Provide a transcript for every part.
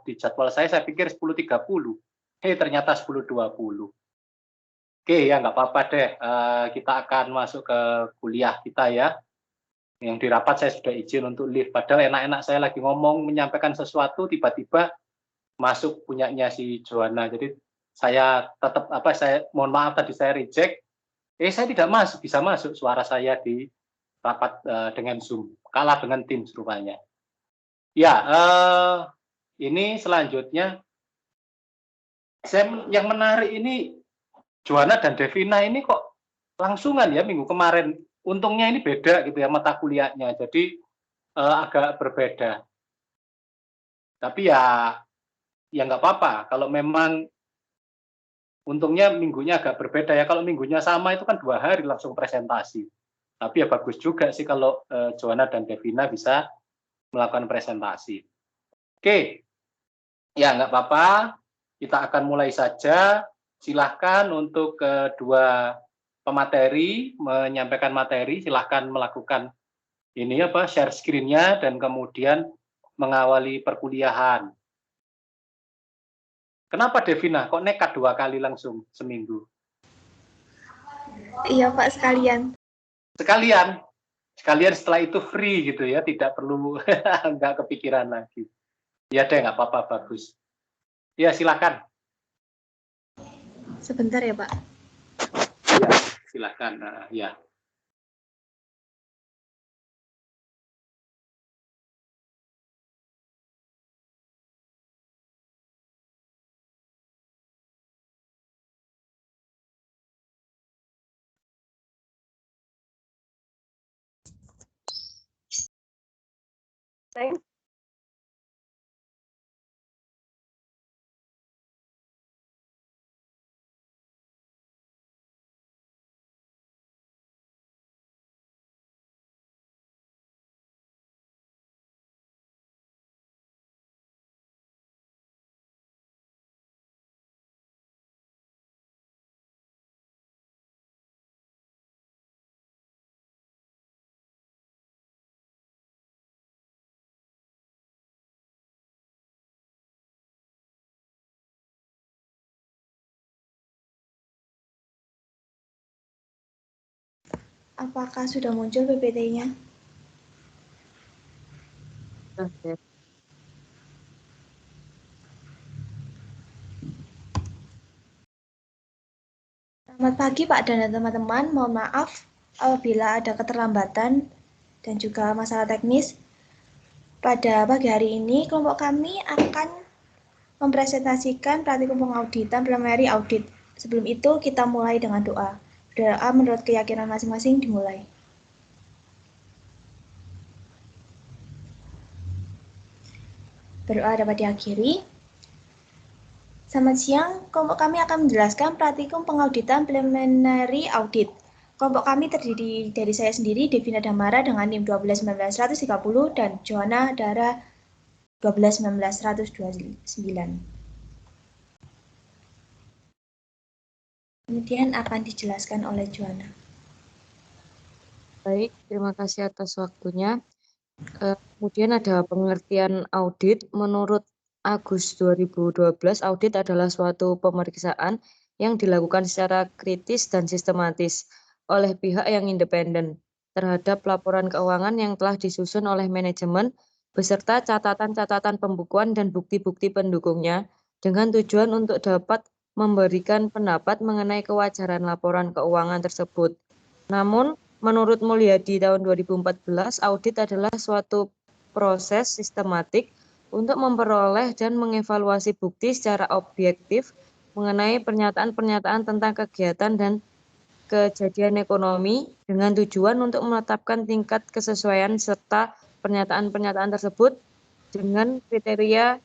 di jadwal saya pikir 10.30. Ternyata 10.20. Oke, ya nggak apa-apa deh, kita akan masuk ke kuliah kita ya. Yang di rapat saya sudah izin untuk live, padahal enak-enak saya lagi ngomong, menyampaikan sesuatu, tiba-tiba masuk punyanya si Joanna. Jadi saya tetap, saya mohon maaf tadi saya reject, saya tidak bisa masuk suara saya di rapat dengan Zoom, kalah dengan Teams rupanya. Ya, ini selanjutnya, yang menarik ini, Joanna dan Devina ini kok langsungan ya minggu kemarin. Untungnya ini beda gitu ya mata kuliahnya, jadi agak berbeda. Tapi ya nggak apa-apa. Kalau memang untungnya minggunya agak berbeda ya. Kalau minggunya sama itu kan 2 hari langsung presentasi. Tapi ya bagus juga sih kalau Joanna dan Devina bisa melakukan presentasi. Oke, ya nggak apa-apa. Kita akan mulai saja. Silahkan untuk kedua pemateri menyampaikan materi, silahkan melakukan ini share screen-nya dan kemudian mengawali perkuliahan. Kenapa Devina? Kok nekat 2 kali langsung seminggu? Iya Pak, sekalian. Sekalian setelah itu free gitu ya, tidak perlu nggak kepikiran lagi. Ya deh, nggak apa-apa, bagus. Ya silakan. Sebentar ya Pak. Ya, silakan. Ya. Thanks. Apakah sudah muncul PPT-nya? Oke. Selamat pagi Pak dan teman-teman, mohon maaf apabila ada keterlambatan dan juga masalah teknis. Pada pagi hari ini, kelompok kami akan mempresentasikan praktikum pengauditan preliminary audit. Sebelum itu, kita mulai dengan doa. Berdoa menurut keyakinan masing-masing dimulai. Berdoa dapat diakhiri. Selamat siang, kelompok kami akan menjelaskan praktikum pengauditan preliminary audit. Kelompok kami terdiri dari saya sendiri, Devina Damara dengan NIM 1219130 dan Joanna Dara 1219129. Kemudian akan dijelaskan oleh Joanna. Baik, terima kasih atas waktunya. Kemudian ada pengertian audit. Menurut Agus 2012, audit adalah suatu pemeriksaan yang dilakukan secara kritis dan sistematis oleh pihak yang independen terhadap laporan keuangan yang telah disusun oleh manajemen beserta catatan-catatan pembukuan dan bukti-bukti pendukungnya dengan tujuan untuk dapat memberikan pendapat mengenai kewajaran laporan keuangan tersebut. Namun, menurut Mulyadi tahun 2014, audit adalah suatu proses sistematik untuk memperoleh dan mengevaluasi bukti secara objektif mengenai pernyataan-pernyataan tentang kegiatan dan kejadian ekonomi dengan tujuan untuk menetapkan tingkat kesesuaian serta pernyataan-pernyataan tersebut dengan kriteria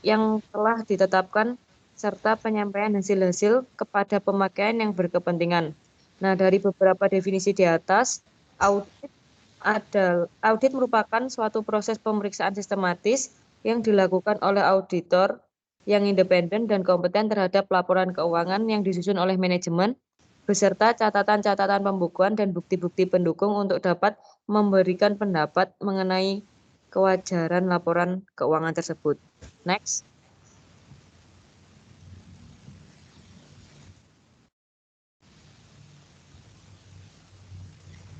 yang telah ditetapkan serta penyampaian hasil-hasil kepada pemakaian yang berkepentingan. Nah, dari beberapa definisi di atas, audit merupakan suatu proses pemeriksaan sistematis yang dilakukan oleh auditor yang independen dan kompeten terhadap laporan keuangan yang disusun oleh manajemen beserta catatan-catatan pembukuan dan bukti-bukti pendukung untuk dapat memberikan pendapat mengenai kewajaran laporan keuangan tersebut. Next.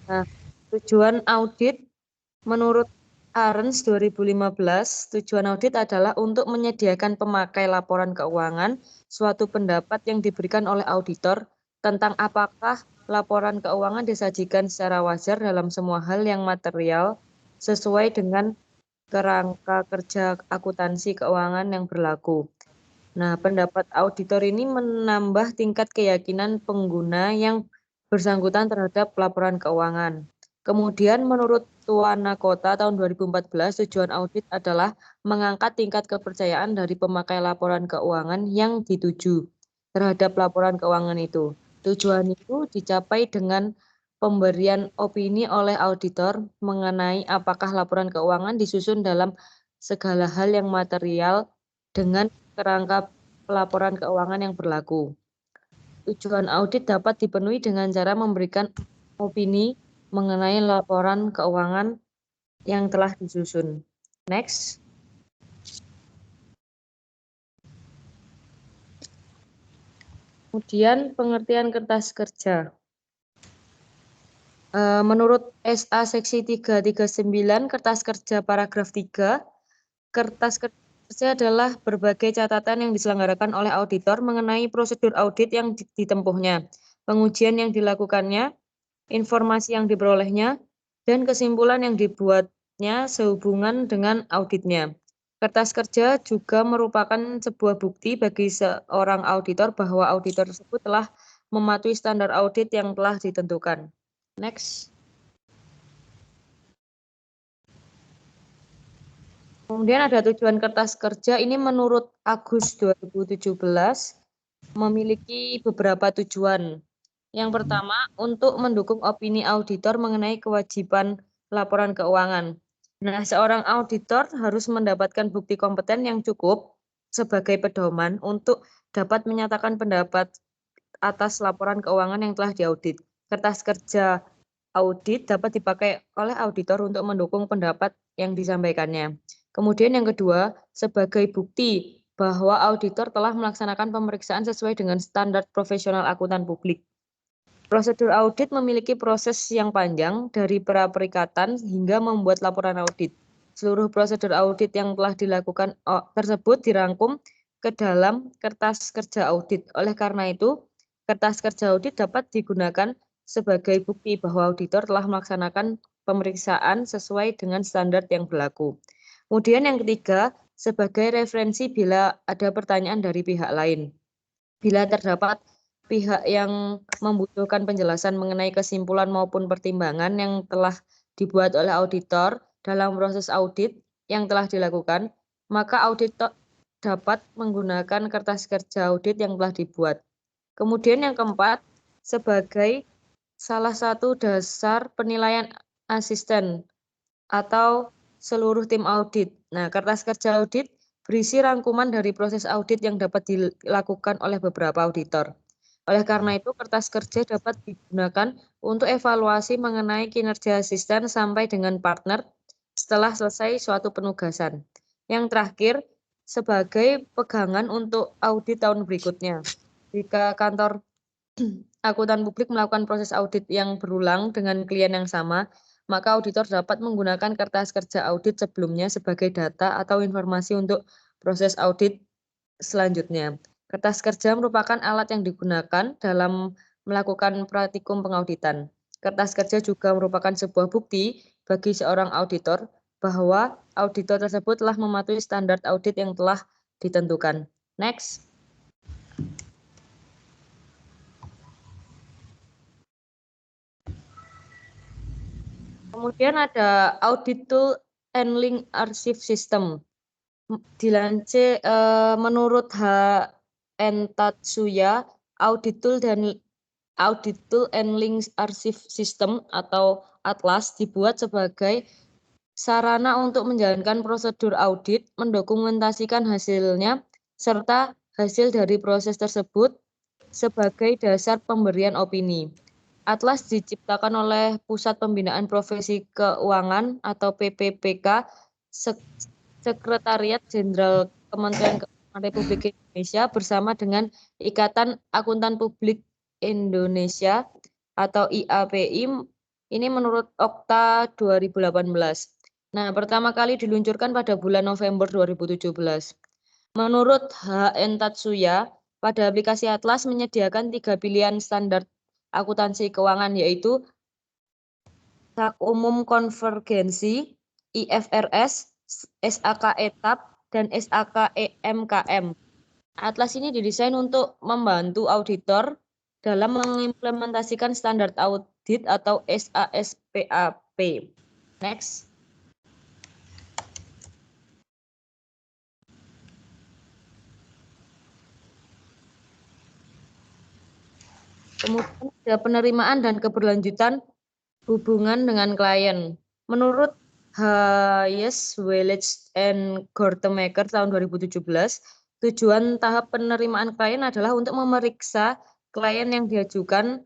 Nah, tujuan audit menurut Arens 2015, tujuan audit adalah untuk menyediakan pemakai laporan keuangan suatu pendapat yang diberikan oleh auditor tentang apakah laporan keuangan disajikan secara wajar dalam semua hal yang material sesuai dengan kerangka kerja akuntansi keuangan yang berlaku. Nah, pendapat auditor ini menambah tingkat keyakinan pengguna yang bersangkutan terhadap laporan keuangan. Kemudian menurut Tuana Kota tahun 2014, tujuan audit adalah mengangkat tingkat kepercayaan dari pemakai laporan keuangan yang dituju terhadap laporan keuangan itu. Tujuan itu dicapai dengan pemberian opini oleh auditor mengenai apakah laporan keuangan disusun dalam segala hal yang material dengan kerangka pelaporan keuangan yang berlaku. Tujuan audit dapat dipenuhi dengan cara memberikan opini mengenai laporan keuangan yang telah disusun. Next. Kemudian pengertian kertas kerja. Menurut SA seksi 339 kertas kerja paragraf 3, kertas kerja adalah berbagai catatan yang diselenggarakan oleh auditor mengenai prosedur audit yang ditempuhnya, pengujian yang dilakukannya, informasi yang diperolehnya, dan kesimpulan yang dibuatnya sehubungan dengan auditnya. Kertas kerja juga merupakan sebuah bukti bagi seorang auditor bahwa auditor tersebut telah mematuhi standar audit yang telah ditentukan. Next. Kemudian ada tujuan kertas kerja ini menurut Agus 2017 memiliki beberapa tujuan. Yang pertama, untuk mendukung opini auditor mengenai kewajiban laporan keuangan. Nah, seorang auditor harus mendapatkan bukti kompeten yang cukup sebagai pedoman untuk dapat menyatakan pendapat atas laporan keuangan yang telah diaudit. Kertas kerja audit dapat dipakai oleh auditor untuk mendukung pendapat yang disampaikannya. Kemudian yang kedua, sebagai bukti bahwa auditor telah melaksanakan pemeriksaan sesuai dengan standar profesional akuntan publik. Prosedur audit memiliki proses yang panjang dari pra-perikatan hingga membuat laporan audit. Seluruh prosedur audit yang telah dilakukan tersebut dirangkum ke dalam kertas kerja audit. Oleh karena itu, kertas kerja audit dapat digunakan sebagai bukti bahwa auditor telah melaksanakan pemeriksaan sesuai dengan standar yang berlaku. Kemudian yang ketiga, sebagai referensi bila ada pertanyaan dari pihak lain. Bila terdapat pihak yang membutuhkan penjelasan mengenai kesimpulan maupun pertimbangan yang telah dibuat oleh auditor dalam proses audit yang telah dilakukan, maka auditor dapat menggunakan kertas kerja audit yang telah dibuat. Kemudian yang keempat, sebagai salah satu dasar penilaian asisten atau seluruh tim audit. Nah, kertas kerja audit berisi rangkuman dari proses audit yang dapat dilakukan oleh beberapa auditor. Oleh karena itu, kertas kerja dapat digunakan untuk evaluasi mengenai kinerja asisten sampai dengan partner setelah selesai suatu penugasan. Yang terakhir, sebagai pegangan untuk audit tahun berikutnya. Jika kantor akuntan publik melakukan proses audit yang berulang dengan klien yang sama, maka auditor dapat menggunakan kertas kerja audit sebelumnya sebagai data atau informasi untuk proses audit selanjutnya. Kertas kerja merupakan alat yang digunakan dalam melakukan praktikum pengauditan. Kertas kerja juga merupakan sebuah bukti bagi seorang auditor bahwa auditor tersebut telah mematuhi standar audit yang telah ditentukan. Next. Kemudian ada Audit Tool and Link Archive System. Dilansir menurut H. N. Tatsuya, Audit Tool and Link Archive System atau Atlas dibuat sebagai sarana untuk menjalankan prosedur audit, mendokumentasikan hasilnya, serta hasil dari proses tersebut sebagai dasar pemberian opini. Atlas diciptakan oleh Pusat Pembinaan Profesi Keuangan atau PPPK, Sekretariat Jenderal Kementerian Keuangan Republik Indonesia bersama dengan Ikatan Akuntan Publik Indonesia atau IAPI Ini menurut Okta 2018. Nah, pertama kali diluncurkan pada bulan November 2017. Menurut HN Tatsuya, pada aplikasi Atlas menyediakan 3 pilihan standar akuntansi keuangan, yaitu SAK Umum Konvergensi, IFRS, SAK Etap, dan SAK EMKM. Atlas ini didesain untuk membantu auditor dalam mengimplementasikan standar audit atau SASPAP. Next. Kemudian ada penerimaan dan keberlanjutan hubungan dengan klien. Menurut Hayes, Welch, and Gortemaker tahun 2017, tujuan tahap penerimaan klien adalah untuk memeriksa klien yang diajukan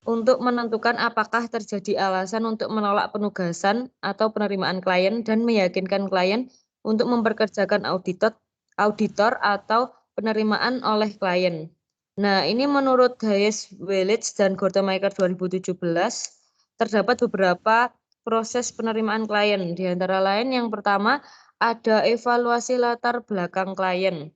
untuk menentukan apakah terjadi alasan untuk menolak penugasan atau penerimaan klien dan meyakinkan klien untuk memperkerjakan auditor atau penerimaan oleh klien. Nah, ini menurut Hayes, Welch, dan Gortemaker 2017, terdapat beberapa proses penerimaan klien. Di antara lain yang pertama ada evaluasi latar belakang klien.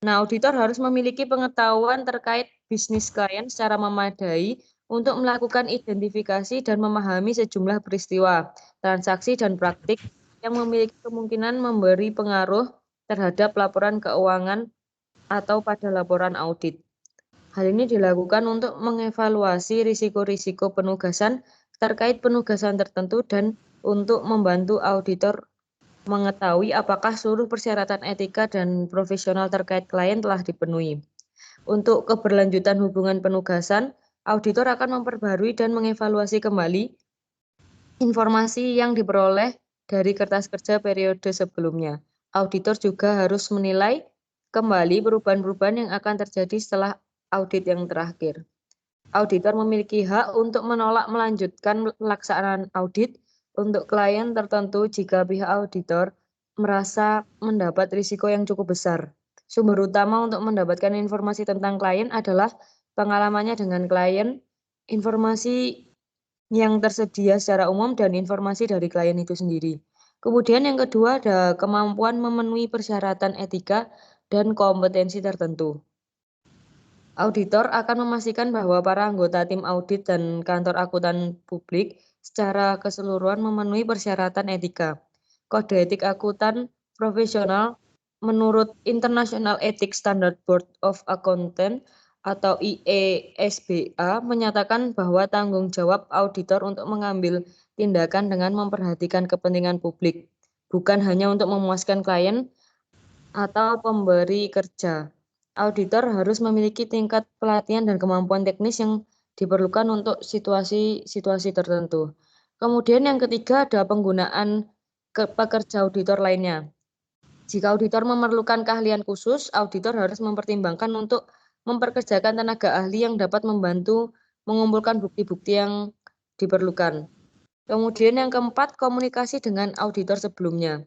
Nah, auditor harus memiliki pengetahuan terkait bisnis klien secara memadai untuk melakukan identifikasi dan memahami sejumlah peristiwa, transaksi, dan praktik yang memiliki kemungkinan memberi pengaruh terhadap laporan keuangan atau pada laporan audit. Hal ini dilakukan untuk mengevaluasi risiko-risiko penugasan terkait penugasan tertentu dan untuk membantu auditor mengetahui apakah seluruh persyaratan etika dan profesional terkait klien telah dipenuhi. Untuk keberlanjutan hubungan penugasan, auditor akan memperbarui dan mengevaluasi kembali informasi yang diperoleh dari kertas kerja periode sebelumnya. Auditor juga harus menilai kembali perubahan-perubahan yang akan terjadi setelah audit yang terakhir. Auditor memiliki hak untuk menolak melanjutkan pelaksanaan audit untuk klien tertentu jika pihak auditor merasa mendapat risiko yang cukup besar. Sumber utama untuk mendapatkan informasi tentang klien adalah pengalamannya dengan klien, informasi yang tersedia secara umum, dan informasi dari klien itu sendiri. Kemudian yang kedua ada kemampuan memenuhi persyaratan etika dan kompetensi tertentu. Auditor akan memastikan bahwa para anggota tim audit dan kantor akuntan publik secara keseluruhan memenuhi persyaratan etika. Kode etik akuntan profesional menurut International Ethics Standard Board of Accountants atau IESBA menyatakan bahwa tanggung jawab auditor untuk mengambil tindakan dengan memperhatikan kepentingan publik, bukan hanya untuk memuaskan klien atau pemberi kerja. Auditor harus memiliki tingkat pelatihan dan kemampuan teknis yang diperlukan untuk situasi-situasi tertentu. Kemudian yang ketiga ada penggunaan pekerja auditor lainnya. Jika auditor memerlukan keahlian khusus, auditor harus mempertimbangkan untuk memperkerjakan tenaga ahli yang dapat membantu mengumpulkan bukti-bukti yang diperlukan. Kemudian yang keempat, komunikasi dengan auditor sebelumnya.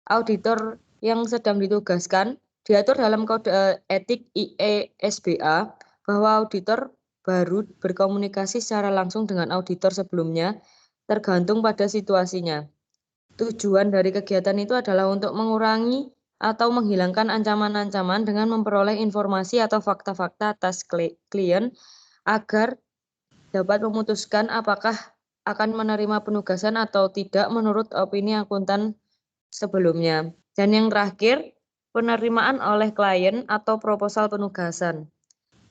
Auditor yang sedang ditugaskan diatur dalam kode etik IESBA bahwa auditor baru berkomunikasi secara langsung dengan auditor sebelumnya, tergantung pada situasinya. Tujuan dari kegiatan itu adalah untuk mengurangi atau menghilangkan ancaman-ancaman dengan memperoleh informasi atau fakta-fakta atas klien agar dapat memutuskan apakah akan menerima penugasan atau tidak menurut opini akuntan sebelumnya. Dan yang terakhir, penerimaan oleh klien atau proposal penugasan.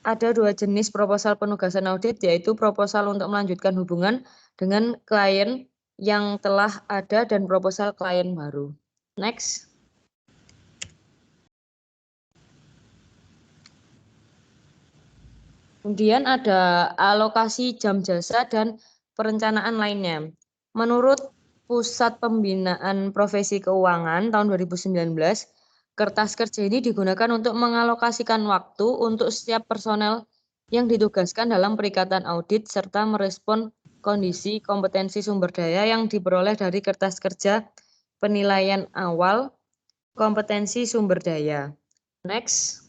Ada dua jenis proposal penugasan audit, yaitu proposal untuk melanjutkan hubungan dengan klien yang telah ada dan proposal klien baru. Next. Kemudian ada alokasi jam jasa dan perencanaan lainnya. Menurut Pusat Pembinaan Profesi Keuangan tahun 2019, kertas kerja ini digunakan untuk mengalokasikan waktu untuk setiap personel yang ditugaskan dalam perikatan audit serta merespon kondisi kompetensi sumber daya yang diperoleh dari kertas kerja penilaian awal kompetensi sumber daya. Next.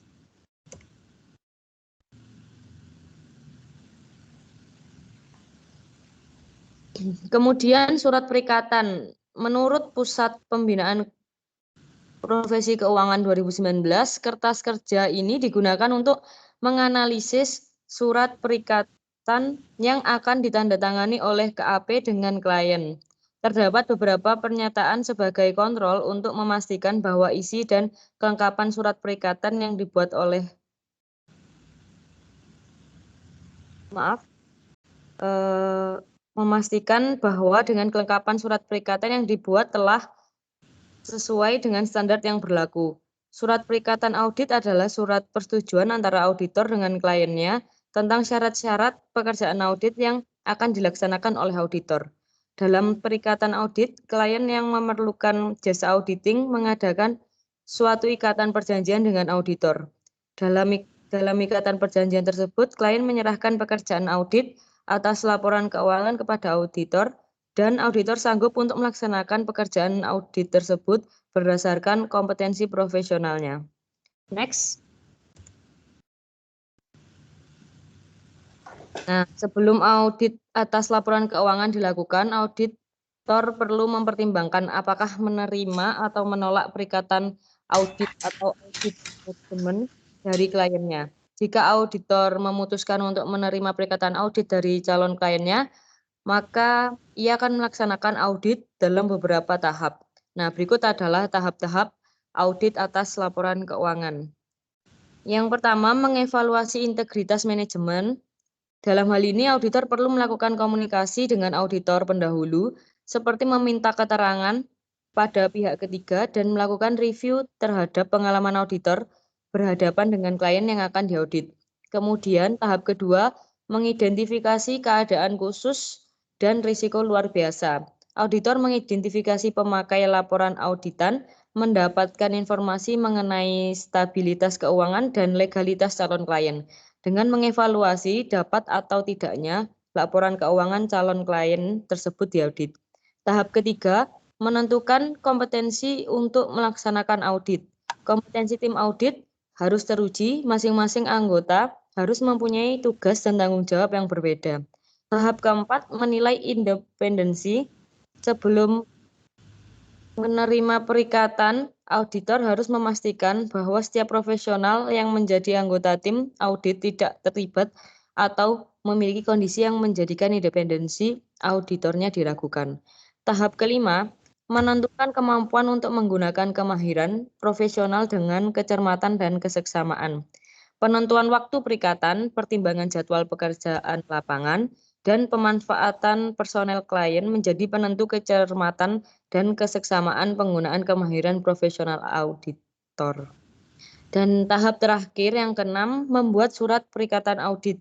Kemudian surat perikatan. Menurut Pusat Pembinaan Profesi Keuangan 2019, kertas kerja ini digunakan untuk menganalisis surat perikatan yang akan ditandatangani oleh KAP dengan klien. Terdapat beberapa pernyataan sebagai kontrol untuk memastikan bahwa isi dan kelengkapan surat perikatan yang dibuat oleh memastikan bahwa dengan kelengkapan surat perikatan yang dibuat telah sesuai dengan standar yang berlaku. Surat perikatan audit adalah surat persetujuan antara auditor dengan kliennya tentang syarat-syarat pekerjaan audit yang akan dilaksanakan oleh auditor. Dalam perikatan audit, klien yang memerlukan jasa auditing mengadakan suatu ikatan perjanjian dengan auditor. Dalam ikatan perjanjian tersebut, klien menyerahkan pekerjaan audit atas laporan keuangan kepada auditor, dan auditor sanggup untuk melaksanakan pekerjaan audit tersebut berdasarkan kompetensi profesionalnya. Next. Nah, sebelum audit atas laporan keuangan dilakukan, auditor perlu mempertimbangkan apakah menerima atau menolak perikatan audit atau audit manajemen dari kliennya. Jika auditor memutuskan untuk menerima perikatan audit dari calon kliennya, maka ia akan melaksanakan audit dalam beberapa tahap. Nah, berikut adalah tahap-tahap audit atas laporan keuangan. Yang pertama, mengevaluasi integritas manajemen. Dalam hal ini, auditor perlu melakukan komunikasi dengan auditor pendahulu, seperti meminta keterangan pada pihak ketiga dan melakukan review terhadap pengalaman auditor berhadapan dengan klien yang akan diaudit. Kemudian, tahap kedua, mengidentifikasi keadaan khusus dan risiko luar biasa. Auditor mengidentifikasi pemakai laporan auditan, mendapatkan informasi mengenai stabilitas keuangan dan legalitas calon klien. Dengan mengevaluasi dapat atau tidaknya laporan keuangan calon klien tersebut diaudit. Tahap ketiga, menentukan kompetensi untuk melaksanakan audit. Kompetensi tim audit harus teruji, masing-masing anggota harus mempunyai tugas dan tanggung jawab yang berbeda. Tahap keempat, menilai independensi. Sebelum menerima perikatan, auditor harus memastikan bahwa setiap profesional yang menjadi anggota tim audit tidak terlibat atau memiliki kondisi yang menjadikan independensi auditornya diragukan. Tahap kelima, menentukan kemampuan untuk menggunakan kemahiran profesional dengan kecermatan dan keseksamaan. Penentuan waktu perikatan, pertimbangan jadwal pekerjaan lapangan, dan pemanfaatan personel klien menjadi penentu kecermatan dan keseksamaan penggunaan kemahiran profesional auditor. Dan tahap terakhir yang keenam, membuat surat perikatan audit.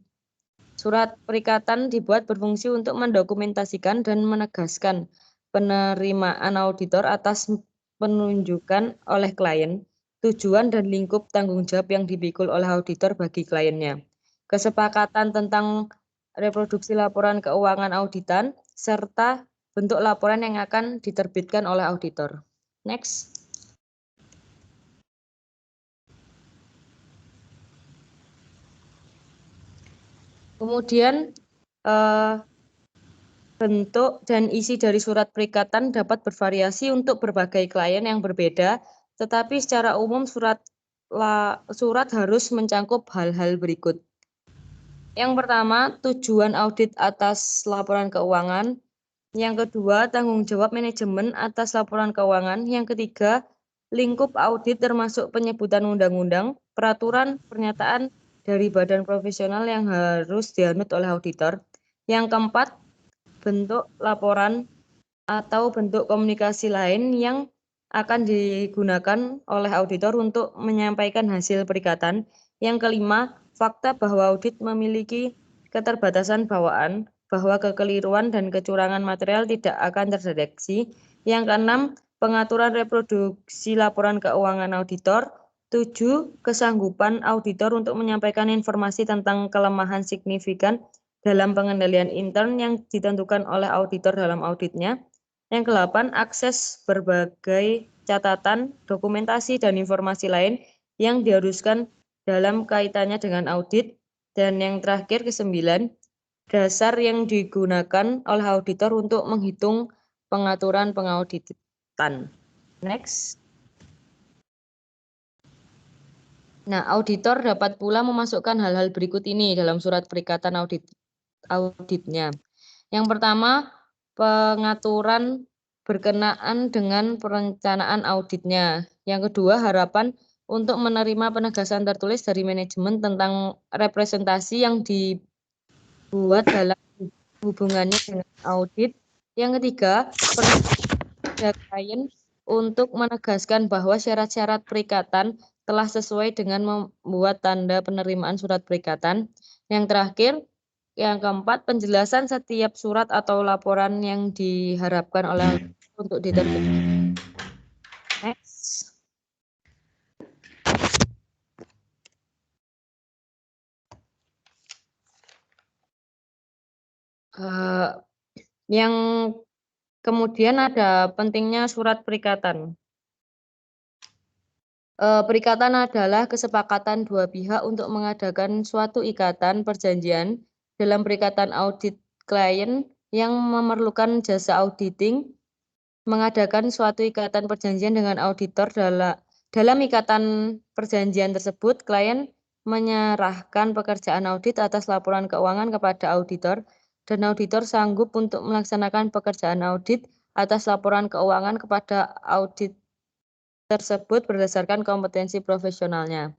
Surat perikatan dibuat berfungsi untuk mendokumentasikan dan menegaskan penerimaan auditor atas penunjukan oleh klien, tujuan dan lingkup tanggung jawab yang dipikul oleh auditor bagi kliennya, kesepakatan tentang reproduksi laporan keuangan auditan, serta bentuk laporan yang akan diterbitkan oleh auditor. Next. Kemudian bentuk dan isi dari surat perikatan dapat bervariasi untuk berbagai klien yang berbeda, tetapi secara umum surat harus mencakup hal-hal berikut. Yang pertama, tujuan audit atas laporan keuangan. Yang kedua, tanggung jawab manajemen atas laporan keuangan. Yang ketiga, lingkup audit termasuk penyebutan undang-undang, peraturan, pernyataan dari badan profesional yang harus dianut oleh auditor. Yang keempat, bentuk laporan atau bentuk komunikasi lain yang akan digunakan oleh auditor untuk menyampaikan hasil perikatan. Yang kelima, fakta bahwa audit memiliki keterbatasan bawaan, bahwa kekeliruan dan kecurangan material tidak akan terdeteksi. Yang keenam, pengaturan reproduksi laporan keuangan auditor. 7. Kesanggupan auditor untuk menyampaikan informasi tentang kelemahan signifikan dalam pengendalian intern yang ditentukan oleh auditor dalam auditnya. Yang ke-8, akses berbagai catatan, dokumentasi, dan informasi lain yang diharuskan dalam kaitannya dengan audit. Dan yang terakhir, ke-9, dasar yang digunakan oleh auditor untuk menghitung pengaturan pengauditan. Next. Nah, auditor dapat pula memasukkan hal-hal berikut ini dalam surat perikatan auditnya. Yang pertama, pengaturan berkenaan dengan perencanaan auditnya. Yang kedua, harapan untuk menerima penegasan tertulis dari manajemen tentang representasi yang dibuat dalam hubungannya dengan audit. Yang ketiga, perintah klien untuk menegaskan bahwa syarat-syarat perikatan telah sesuai dengan membuat tanda penerimaan surat perikatan. Yang terakhir, yang keempat, penjelasan setiap surat atau laporan yang diharapkan oleh untuk diterbitkan. Next. Yang kemudian ada pentingnya surat perikatan. Perikatan adalah kesepakatan dua pihak untuk mengadakan suatu ikatan perjanjian dalam perikatan audit klien yang memerlukan jasa auditing, mengadakan suatu ikatan perjanjian dengan auditor. Dalam ikatan perjanjian tersebut, klien menyerahkan pekerjaan audit atas laporan keuangan kepada auditor, dan auditor sanggup untuk melaksanakan pekerjaan audit atas laporan keuangan kepada audit tersebut berdasarkan kompetensi profesionalnya.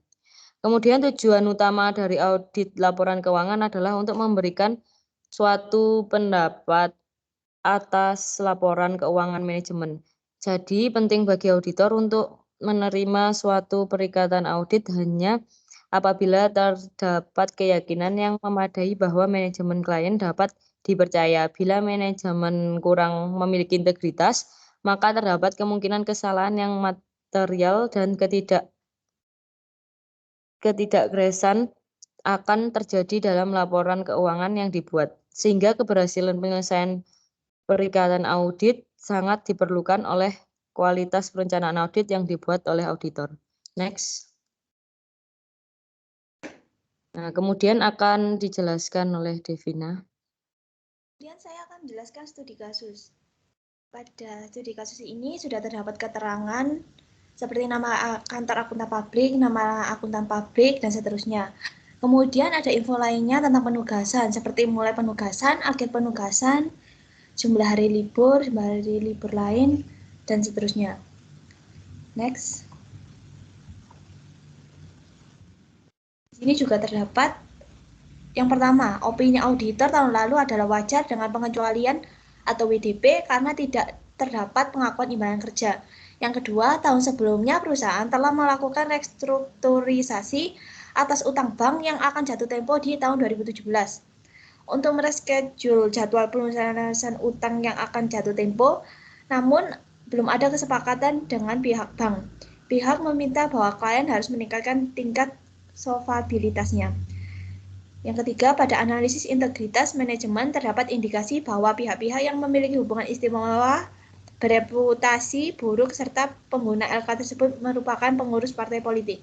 Kemudian tujuan utama dari audit laporan keuangan adalah untuk memberikan suatu pendapat atas laporan keuangan manajemen. Jadi penting bagi auditor untuk menerima suatu perikatan audit hanya apabila terdapat keyakinan yang memadai bahwa manajemen klien dapat dipercaya. Bila manajemen kurang memiliki integritas, maka terdapat kemungkinan kesalahan yang material dan ketidakberesan akan terjadi dalam laporan keuangan yang dibuat, sehingga keberhasilan penyelesaian perikatan audit sangat diperlukan oleh kualitas perencanaan audit yang dibuat oleh auditor. Next. Nah, kemudian akan dijelaskan oleh Devina. Kemudian saya akan menjelaskan studi kasus. Pada studi kasus ini sudah terdapat keterangan seperti nama kantor akuntan pabrik, nama akuntan pabrik, dan seterusnya. Kemudian ada info lainnya tentang penugasan, seperti mulai penugasan, akhir penugasan, jumlah hari libur lain, dan seterusnya. Next. Di sini juga terdapat yang pertama, opini auditor tahun lalu adalah wajar dengan pengecualian atau WDP karena tidak terdapat pengakuan imbalan kerja. Yang kedua, tahun sebelumnya perusahaan telah melakukan restrukturisasi atas utang bank yang akan jatuh tempo di tahun 2017. Untuk mereschedule jadwal pelunasan utang yang akan jatuh tempo, namun belum ada kesepakatan dengan pihak bank. Pihak meminta bahwa klien harus meningkatkan tingkat solvabilitasnya. Yang ketiga, pada analisis integritas manajemen terdapat indikasi bahwa pihak-pihak yang memiliki hubungan istimewa bereputasi buruk serta pengguna LK tersebut merupakan pengurus partai politik.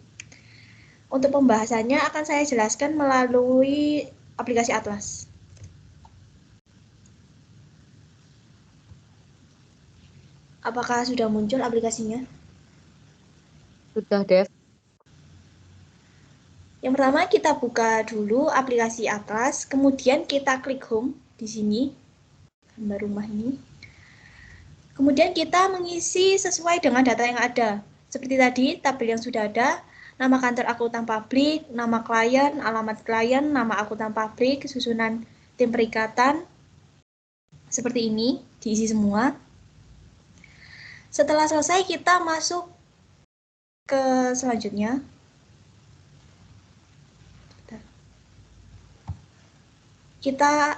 Untuk pembahasannya akan saya jelaskan melalui aplikasi Atlas. Apakah sudah muncul aplikasinya? Sudah, Dev. Yang pertama kita buka dulu aplikasi Atlas, kemudian kita klik home di sini, gambar rumah ini. Kemudian kita mengisi sesuai dengan data yang ada. Seperti tadi, tabel yang sudah ada, nama kantor akuntan pabrik, nama klien, alamat klien, nama akuntan pabrik, susunan tim perikatan. Seperti ini, diisi semua. Setelah selesai, kita masuk ke selanjutnya. Kita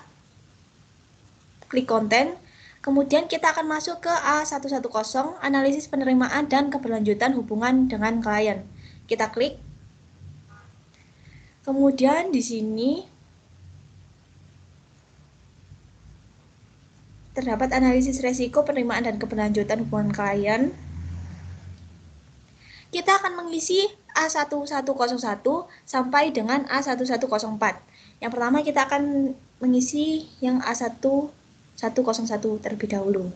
klik konten, kemudian kita akan masuk ke A110, analisis penerimaan dan keberlanjutan hubungan dengan klien. Kita klik. Kemudian di sini terdapat analisis resiko penerimaan dan keberlanjutan hubungan klien. Kita akan mengisi A1101 sampai dengan A1104. Yang pertama kita akan mengisi yang A1101 terlebih dahulu.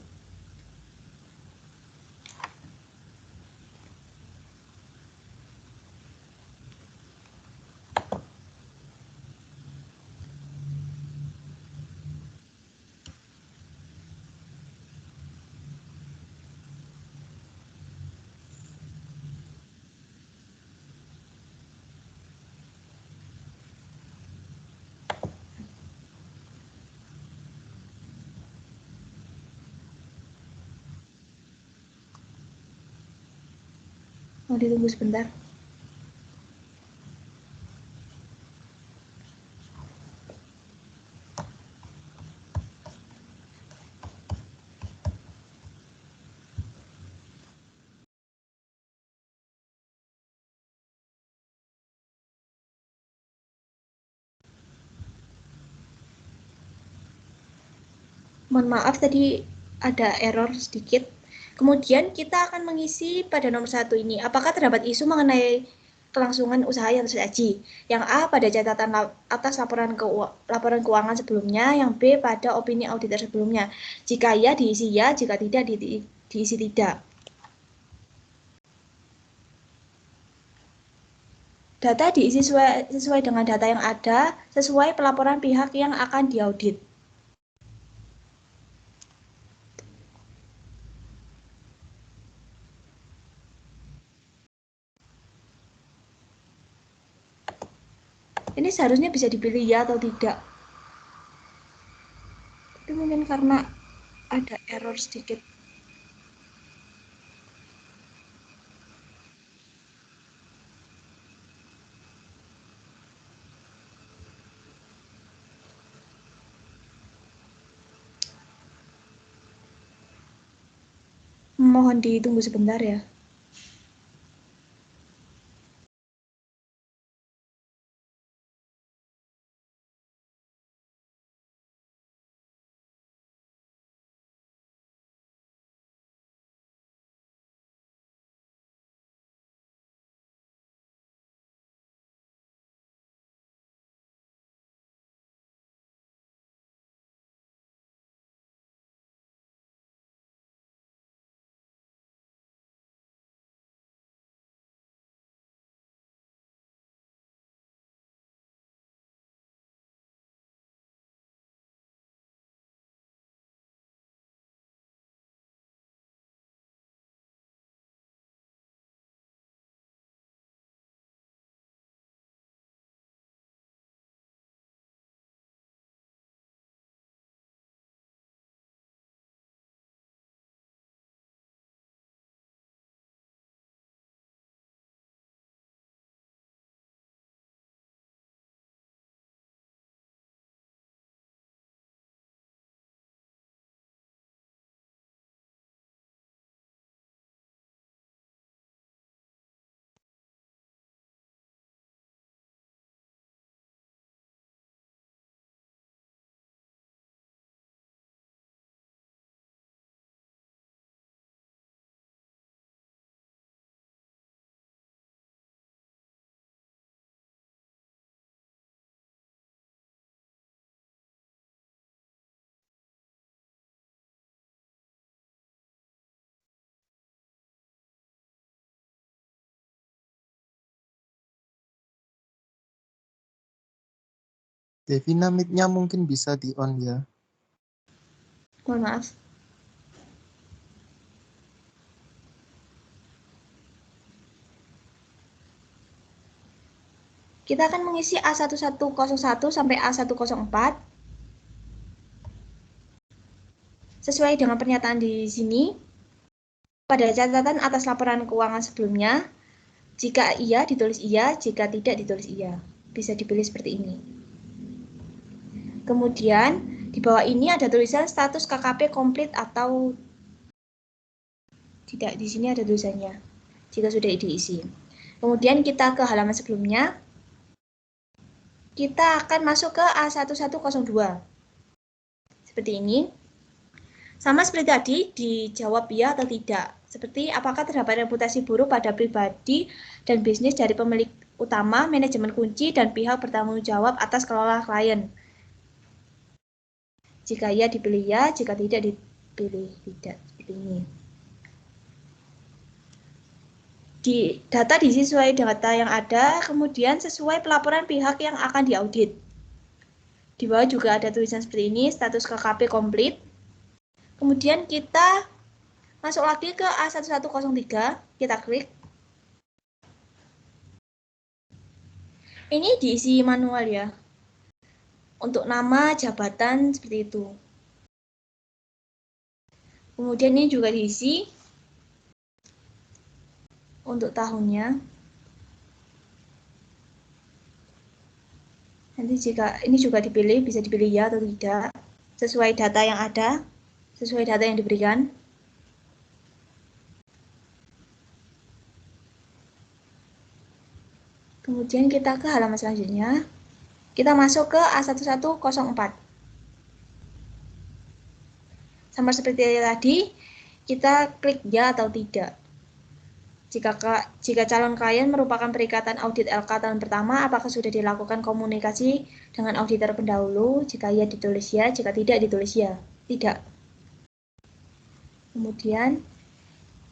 Mau ditunggu sebentar. Mohon maaf tadi ada error sedikit. Kemudian kita akan mengisi pada nomor 1 ini. Apakah terdapat isu mengenai kelangsungan usaha yang tersaji? Yang A pada catatan atas laporan keuangan sebelumnya, yang B pada opini auditor sebelumnya. Jika ya diisi ya, jika tidak diisi tidak. Data diisi sesuai dengan data yang ada, sesuai pelaporan pihak yang akan diaudit. Ini seharusnya bisa dipilih ya atau tidak. Tapi mungkin karena ada error sedikit. Mohon ditunggu sebentar ya. Devina, mic-nya mungkin bisa di-on ya. Mohon maaf. Kita akan mengisi A1101 sampai A104 sesuai dengan pernyataan di sini. Pada catatan atas laporan keuangan sebelumnya, jika iya ditulis iya, jika tidak ditulis iya. Bisa dipilih seperti ini. Kemudian di bawah ini ada tulisan status KKP komplit atau tidak. Di sini ada tulisannya jika sudah diisi. Kemudian kita ke halaman sebelumnya. Kita akan masuk ke A1102. Seperti ini. Sama seperti tadi, dijawab ya atau tidak. Seperti apakah terdapat reputasi buruk pada pribadi dan bisnis dari pemilik utama, manajemen kunci, dan pihak bertanggung jawab atas kelola klien. Jika ya dipilih ya, jika tidak dipilih tidak. Seperti ini. Data diisi sesuai data yang ada, kemudian sesuai pelaporan pihak yang akan diaudit. Di bawah juga ada tulisan seperti ini, status KKP komplit. Kemudian kita masuk lagi ke A1103, kita klik. Ini diisi manual ya. Untuk nama, jabatan, seperti itu. Kemudian ini juga diisi untuk tahunnya. Nanti jika ini juga dipilih, bisa dipilih ya atau tidak. Sesuai data yang ada, sesuai data yang diberikan. Kemudian kita ke halaman selanjutnya. Kita masuk ke A1104. Sama seperti tadi, kita klik ya atau tidak. Jika calon klien merupakan perikatan audit LK tahun pertama, apakah sudah dilakukan komunikasi dengan auditor pendahulu? Jika ya ditulis ya, jika tidak ditulis ya. Tidak. Kemudian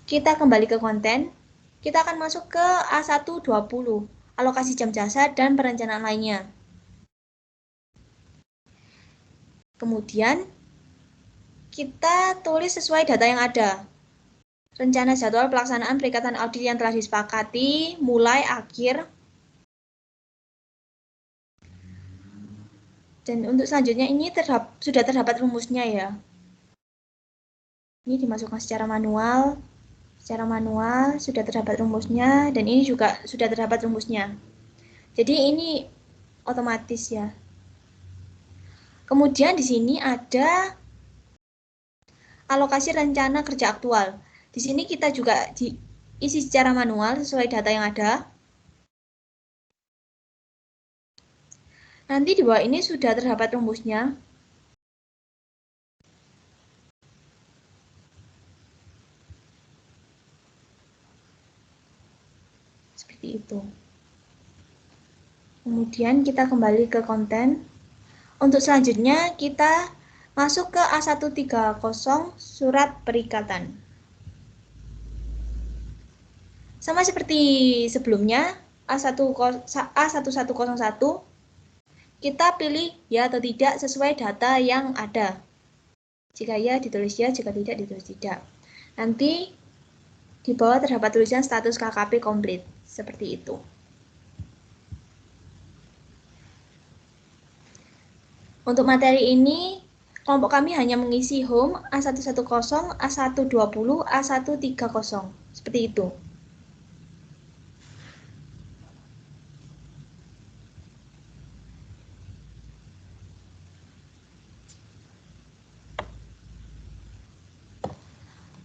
kita kembali ke konten. Kita akan masuk ke A120, alokasi jam jasa dan perencanaan lainnya. Kemudian kita tulis sesuai data yang ada. Rencana jadwal pelaksanaan perikatan audit yang telah disepakati, mulai akhir. Dan untuk selanjutnya ini sudah terdapat rumusnya ya. Ini dimasukkan secara manual. Secara manual sudah terdapat rumusnya dan ini juga sudah terdapat rumusnya. Jadi ini otomatis ya. Kemudian di sini ada alokasi rencana kerja aktual. Di sini kita juga diisi secara manual sesuai data yang ada. Nanti di bawah ini sudah terdapat rumusnya. Seperti itu. Kemudian kita kembali ke konten. Untuk selanjutnya kita masuk ke A130 surat perikatan. Sama seperti sebelumnya, A1101 kita pilih ya atau tidak sesuai data yang ada. Jika ya ditulis ya, jika tidak ditulis tidak. Nanti di bawah terdapat tulisan status KKP komplit. Seperti itu. Untuk materi ini, kelompok kami hanya mengisi home, A110, A120, A130. Seperti itu.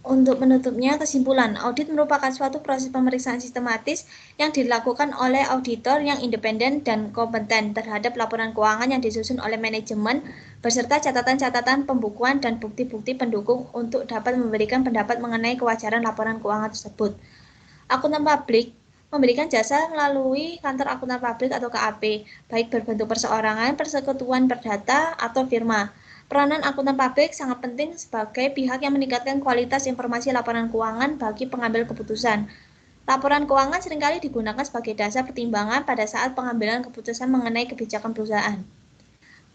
Untuk menutupnya, kesimpulan, audit merupakan suatu proses pemeriksaan sistematis yang dilakukan oleh auditor yang independen dan kompeten terhadap laporan keuangan yang disusun oleh manajemen beserta catatan-catatan pembukuan dan bukti-bukti pendukung untuk dapat memberikan pendapat mengenai kewajaran laporan keuangan tersebut. Akuntan publik memberikan jasa melalui kantor akuntan publik atau KAP, baik berbentuk perseorangan, persekutuan perdata, atau firma. Peranan akuntan publik sangat penting sebagai pihak yang meningkatkan kualitas informasi laporan keuangan bagi pengambil keputusan. Laporan keuangan seringkali digunakan sebagai dasar pertimbangan pada saat pengambilan keputusan mengenai kebijakan perusahaan.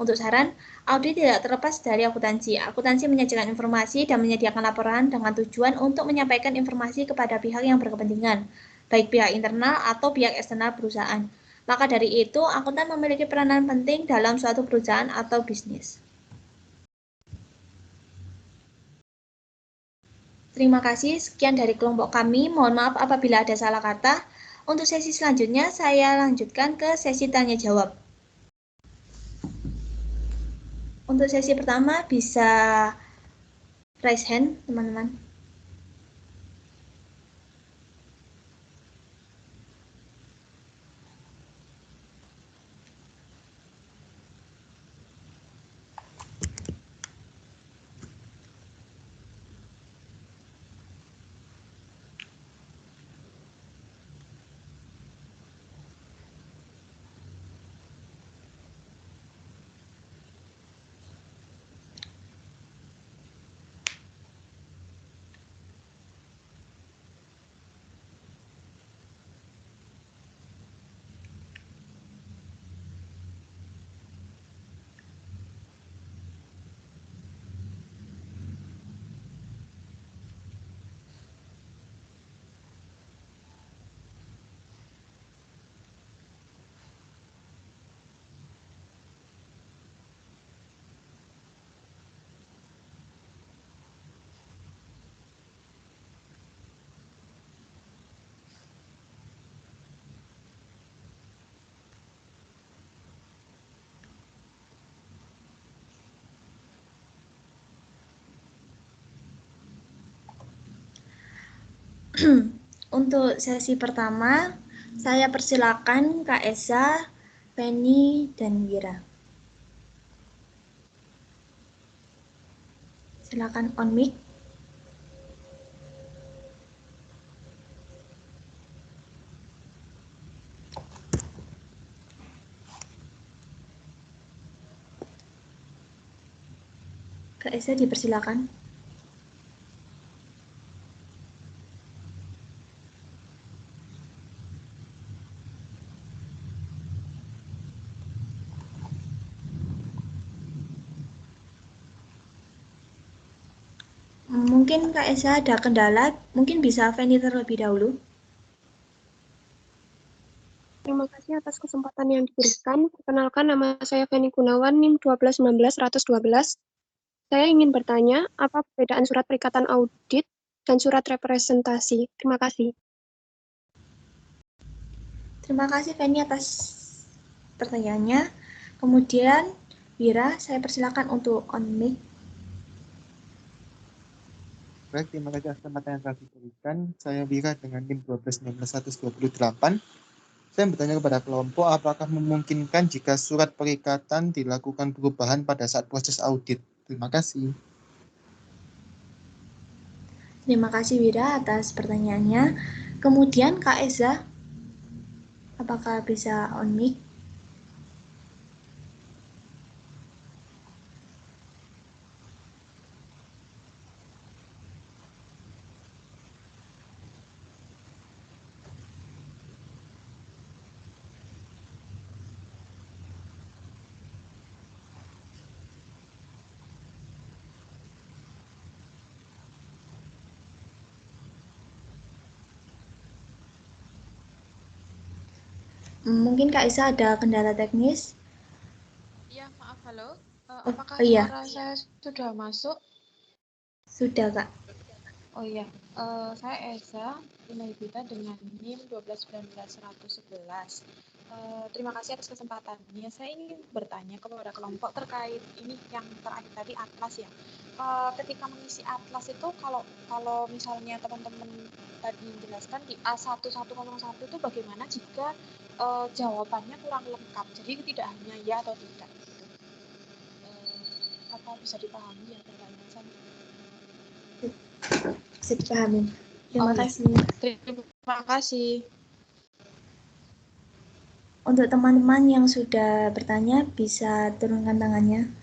Untuk saran, audit tidak terlepas dari akuntansi. Akuntansi menyajikan informasi dan menyediakan laporan dengan tujuan untuk menyampaikan informasi kepada pihak yang berkepentingan, baik pihak internal atau pihak eksternal perusahaan. Maka dari itu, akuntan memiliki peranan penting dalam suatu perusahaan atau bisnis. Terima kasih, sekian dari kelompok kami. Mohon maaf apabila ada salah kata. Untuk sesi selanjutnya, saya lanjutkan ke sesi tanya-jawab. Untuk sesi pertama, bisa raise hand, teman-teman. Untuk sesi pertama, saya persilakan Kak Esa, Penny, dan Wira. Silakan on mic. Kak Esa dipersilakan. Mungkin Kak Esa ada kendala, mungkin bisa Penny terlebih dahulu. Terima kasih atas kesempatan yang diberikan. Perkenalkan, nama saya Feni Gunawan, NIM 1219-112. Saya ingin bertanya, apa perbedaan surat perikatan audit dan surat representasi? Terima kasih. Terima kasih Penny atas pertanyaannya. Kemudian Wira, saya persilakan untuk on mic. Baik, terima kasih atas kesempatan yang telah diberikan. Saya Wira dengan NIM 1219-128. Saya bertanya kepada kelompok, apakah memungkinkan jika surat perikatan dilakukan perubahan pada saat proses audit? Terima kasih. Terima kasih Wira atas pertanyaannya. Kemudian Kak Eza, apakah bisa on mic? Mungkin Kak Eza ada kendala teknis. Iya, maaf, halo. Oh, Apakah iya. suara saya sudah masuk? Sudah Kak. Oh iya, saya Eza, Inaibita dengan NIM 1219-111. Terima kasih atas kesempatannya. Saya ingin bertanya kepada kelompok terkait ini yang terakhir tadi atlas ya. Ketika mengisi atlas itu kalau misalnya teman-teman tadi menjelaskan di A1101 itu bagaimana jika jawabannya kurang lengkap. Jadi tidak hanya ya atau tidak gitu. Apa bisa dipahami ya pertanyaan saya? Bisa dipahami. Terima Oh, iya. kasih. Terima kasih. Untuk teman-teman yang sudah bertanya, bisa turunkan tangannya.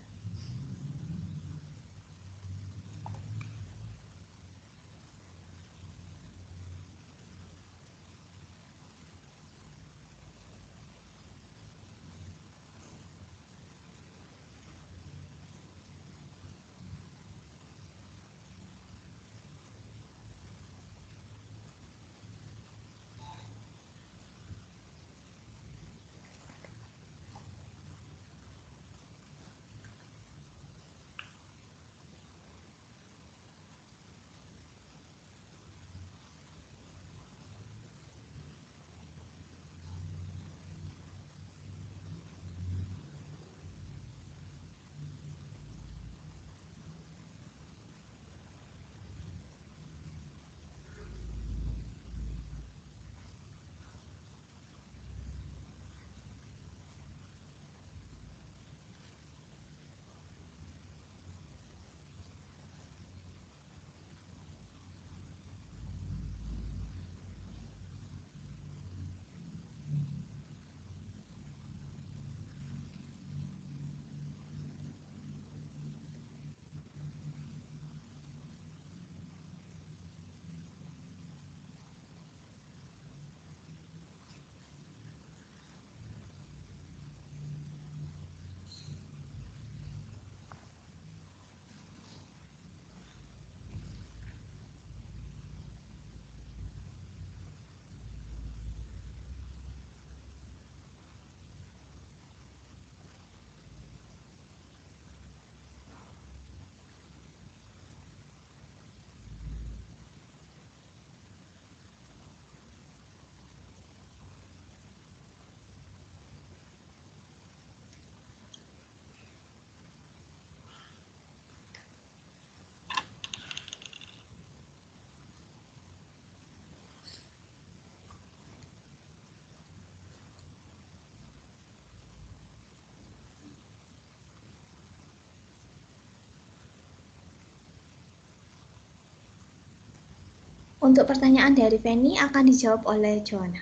Untuk pertanyaan dari Feni akan dijawab oleh Joanna.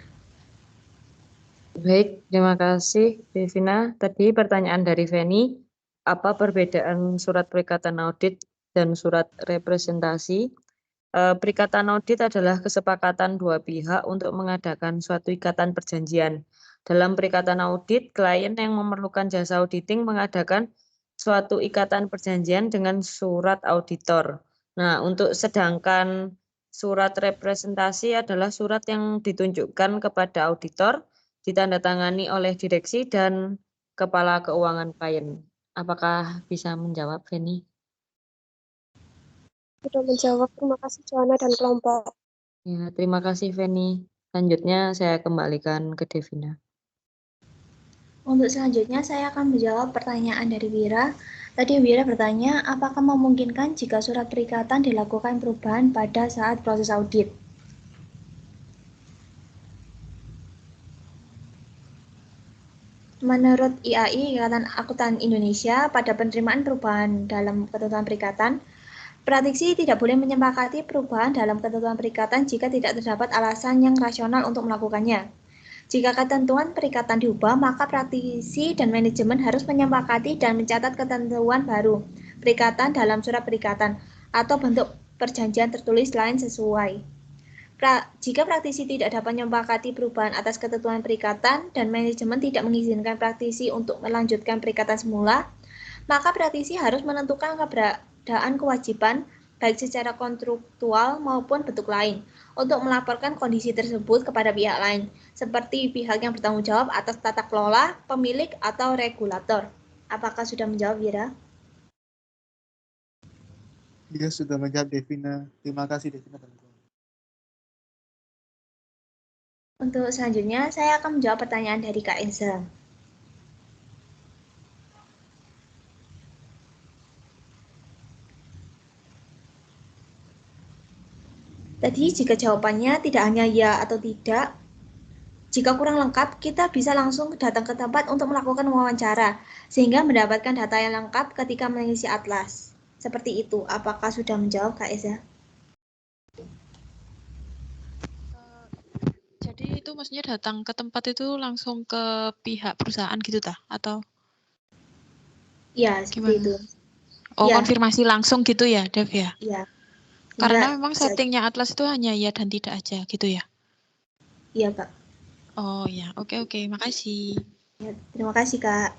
Baik, terima kasih Devina. Tadi pertanyaan dari Feni, apa perbedaan surat perikatan audit dan surat representasi? Perikatan audit adalah kesepakatan dua pihak untuk mengadakan suatu ikatan perjanjian. Dalam perikatan audit, klien yang memerlukan jasa auditing mengadakan suatu ikatan perjanjian dengan surat auditor. Nah, untuk sedangkan surat representasi adalah surat yang ditunjukkan kepada auditor, ditandatangani oleh direksi dan kepala keuangan klien. Apakah bisa menjawab, Feni? Sudah menjawab. Terima kasih Joanna dan kelompok. Ya, terima kasih Feni. Selanjutnya saya kembalikan ke Devina. Untuk selanjutnya saya akan menjawab pertanyaan dari Wira. Tadi Wira bertanya, apakah memungkinkan jika surat perikatan dilakukan perubahan pada saat proses audit? Menurut IAI, Ikatan Akuntan Indonesia, pada penerimaan perubahan dalam ketentuan perikatan, praktisi tidak boleh menyepakati perubahan dalam ketentuan perikatan jika tidak terdapat alasan yang rasional untuk melakukannya. Jika ketentuan perikatan diubah, maka praktisi dan manajemen harus menyepakati dan mencatat ketentuan baru perikatan dalam surat perikatan atau bentuk perjanjian tertulis lain sesuai. Jika praktisi tidak dapat menyepakati perubahan atas ketentuan perikatan dan manajemen tidak mengizinkan praktisi untuk melanjutkan perikatan semula, maka praktisi harus menentukan keberadaan kewajiban baik secara kontraktual maupun bentuk lain untuk melaporkan kondisi tersebut kepada pihak lain, seperti pihak yang bertanggung jawab atas tata kelola, pemilik, atau regulator. Apakah sudah menjawab, Wira? Dia sudah menjawab Devina. Terima kasih Devina dan kelompok. Untuk selanjutnya, saya akan menjawab pertanyaan dari Kak Eza. Tadi jika jawabannya tidak hanya ya atau tidak, jika kurang lengkap, kita bisa langsung datang ke tempat untuk melakukan wawancara, sehingga mendapatkan data yang lengkap ketika mengisi atlas. Seperti itu, apakah sudah menjawab Kak Eza? Jadi itu maksudnya datang ke tempat itu langsung ke pihak perusahaan gitu tah? Atau Ya, seperti gimana? itu. Oh, Ya, konfirmasi langsung gitu ya, Dev ya? ya. Karena Sehingga memang bisa, settingnya Atlas itu hanya ya dan tidak aja gitu ya? iya Kak. Oh ya, oke, makasih. Ya, terima kasih Kak.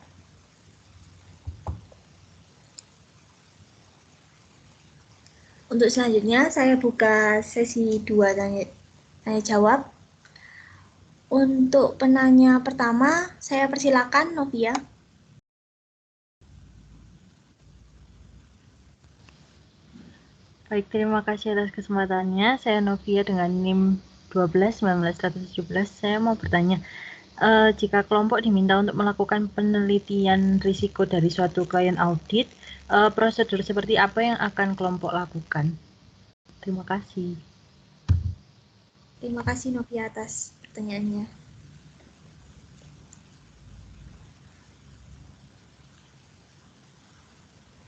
Untuk selanjutnya, saya buka sesi 2 tanya jawab. Untuk penanya pertama, saya persilakan Novia. Baik, terima kasih atas kesempatannya. Saya Novia dengan NIM 12-19-117. Saya mau bertanya, jika kelompok diminta untuk melakukan penelitian risiko dari suatu klien audit, prosedur seperti apa yang akan kelompok lakukan? Terima kasih. Terima kasih Novia atas pertanyaannya.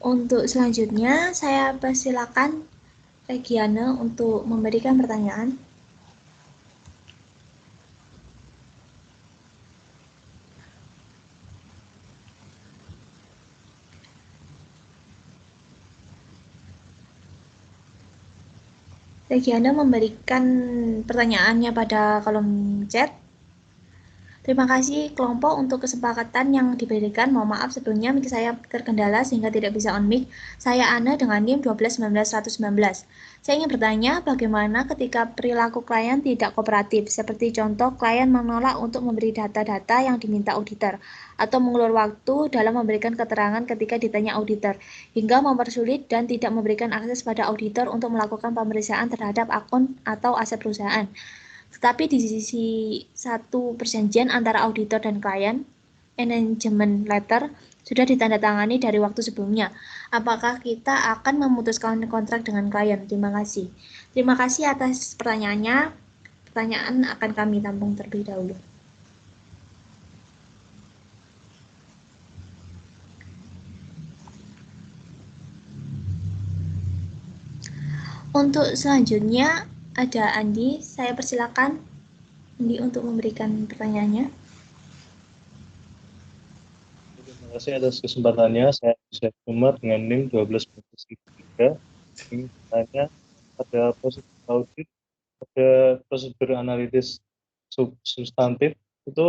Untuk selanjutnya, saya persilakan Regiana untuk memberikan pertanyaan. Regiana memberikan pertanyaannya pada kolom chat. Terima kasih kelompok untuk kesepakatan yang diberikan. Mohon maaf sebelumnya mic saya terkendala sehingga tidak bisa on mic. Saya Ana dengan NIM 12-19-119. Saya ingin bertanya bagaimana ketika perilaku klien tidak kooperatif, seperti contoh klien menolak untuk memberi data-data yang diminta auditor, atau mengulur waktu dalam memberikan keterangan ketika ditanya auditor, hingga mempersulit dan tidak memberikan akses pada auditor untuk melakukan pemeriksaan terhadap akun atau aset perusahaan. Tetapi di sisi satu perjanjian antara auditor dan klien, engagement letter, sudah ditandatangani dari waktu sebelumnya. Apakah kita akan memutuskan kontrak dengan klien? Terima kasih. Terima kasih atas pertanyaannya. Pertanyaan akan kami tampung terlebih dahulu. Untuk selanjutnya, ada Andi. Saya persilakan Andi untuk memberikan pertanyaannya. Terima kasih atas kesempatannya. Saya Yusuf Umar dengan NIM 12.3. Ingin bertanya, ada proses audit, ada prosedur analitis substantif, itu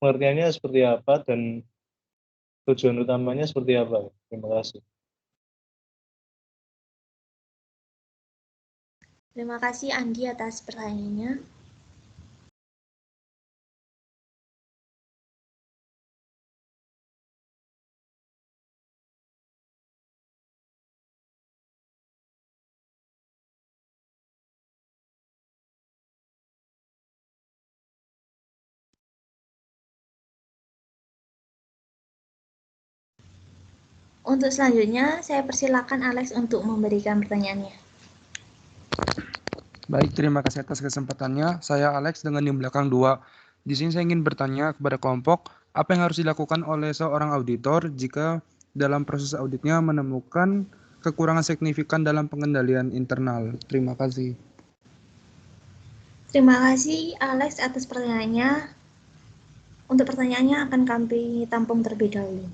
pengertiannya seperti apa dan tujuan utamanya seperti apa? Terima kasih. Terima kasih Andi atas pertanyaannya. Untuk selanjutnya, saya persilakan Alex untuk memberikan pertanyaannya. Baik, terima kasih atas kesempatannya. Saya Alex dengan NIM belakang 2. Di sini saya ingin bertanya kepada kelompok, apa yang harus dilakukan oleh seorang auditor jika dalam proses auditnya menemukan kekurangan signifikan dalam pengendalian internal? Terima kasih. Terima kasih Alex atas pertanyaannya. Untuk pertanyaannya akan kami tampung terlebih dahulu.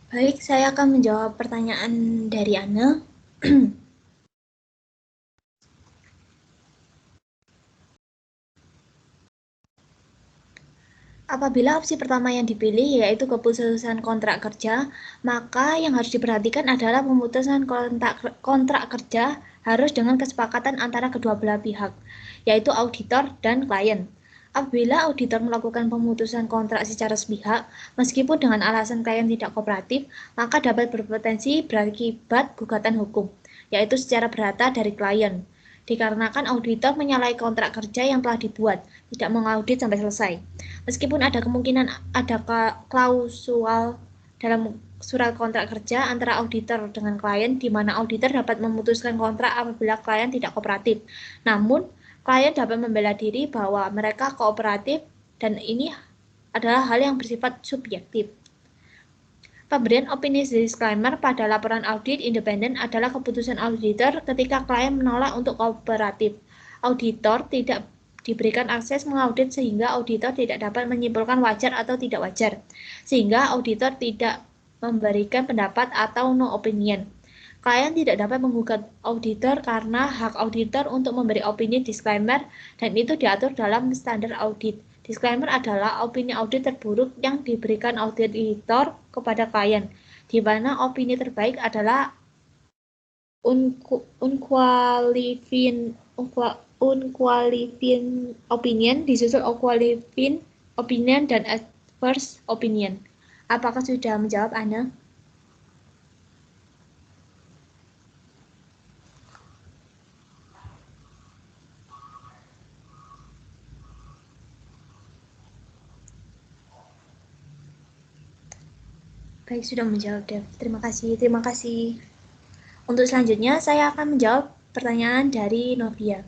Baik, saya akan menjawab pertanyaan dari Ana. Apabila opsi pertama yang dipilih yaitu keputusan kontrak kerja, maka yang harus diperhatikan adalah pemutusan kontrak kerja harus dengan kesepakatan antara kedua belah pihak, yaitu auditor dan klien. Apabila auditor melakukan pemutusan kontrak secara sepihak, meskipun dengan alasan klien tidak kooperatif, maka dapat berpotensi berakibat gugatan hukum, yaitu secara perdata dari klien. Dikarenakan auditor menyalahi kontrak kerja yang telah dibuat, tidak mengaudit sampai selesai. Meskipun ada kemungkinan ada klausul dalam surat kontrak kerja antara auditor dengan klien, di mana auditor dapat memutuskan kontrak apabila klien tidak kooperatif. Namun, klien dapat membela diri bahwa mereka kooperatif dan ini adalah hal yang bersifat subjektif. Pemberian opini disclaimer pada laporan audit independen adalah keputusan auditor ketika klien menolak untuk kooperatif. Auditor tidak diberikan akses mengaudit sehingga auditor tidak dapat menyimpulkan wajar atau tidak wajar, sehingga auditor tidak memberikan pendapat atau no opinion. Klien tidak dapat menggugat auditor karena hak auditor untuk memberi opini disclaimer dan itu diatur dalam standar audit. Disclaimer adalah opini audit terburuk yang diberikan auditor kepada klien, di mana opini terbaik adalah unqualified opinion, disusul qualified opinion dan adverse opinion. Apakah sudah menjawab, Ana? Baik, sudah menjawab, Dev. Terima kasih. Terima kasih. Untuk selanjutnya, saya akan menjawab pertanyaan dari Novia.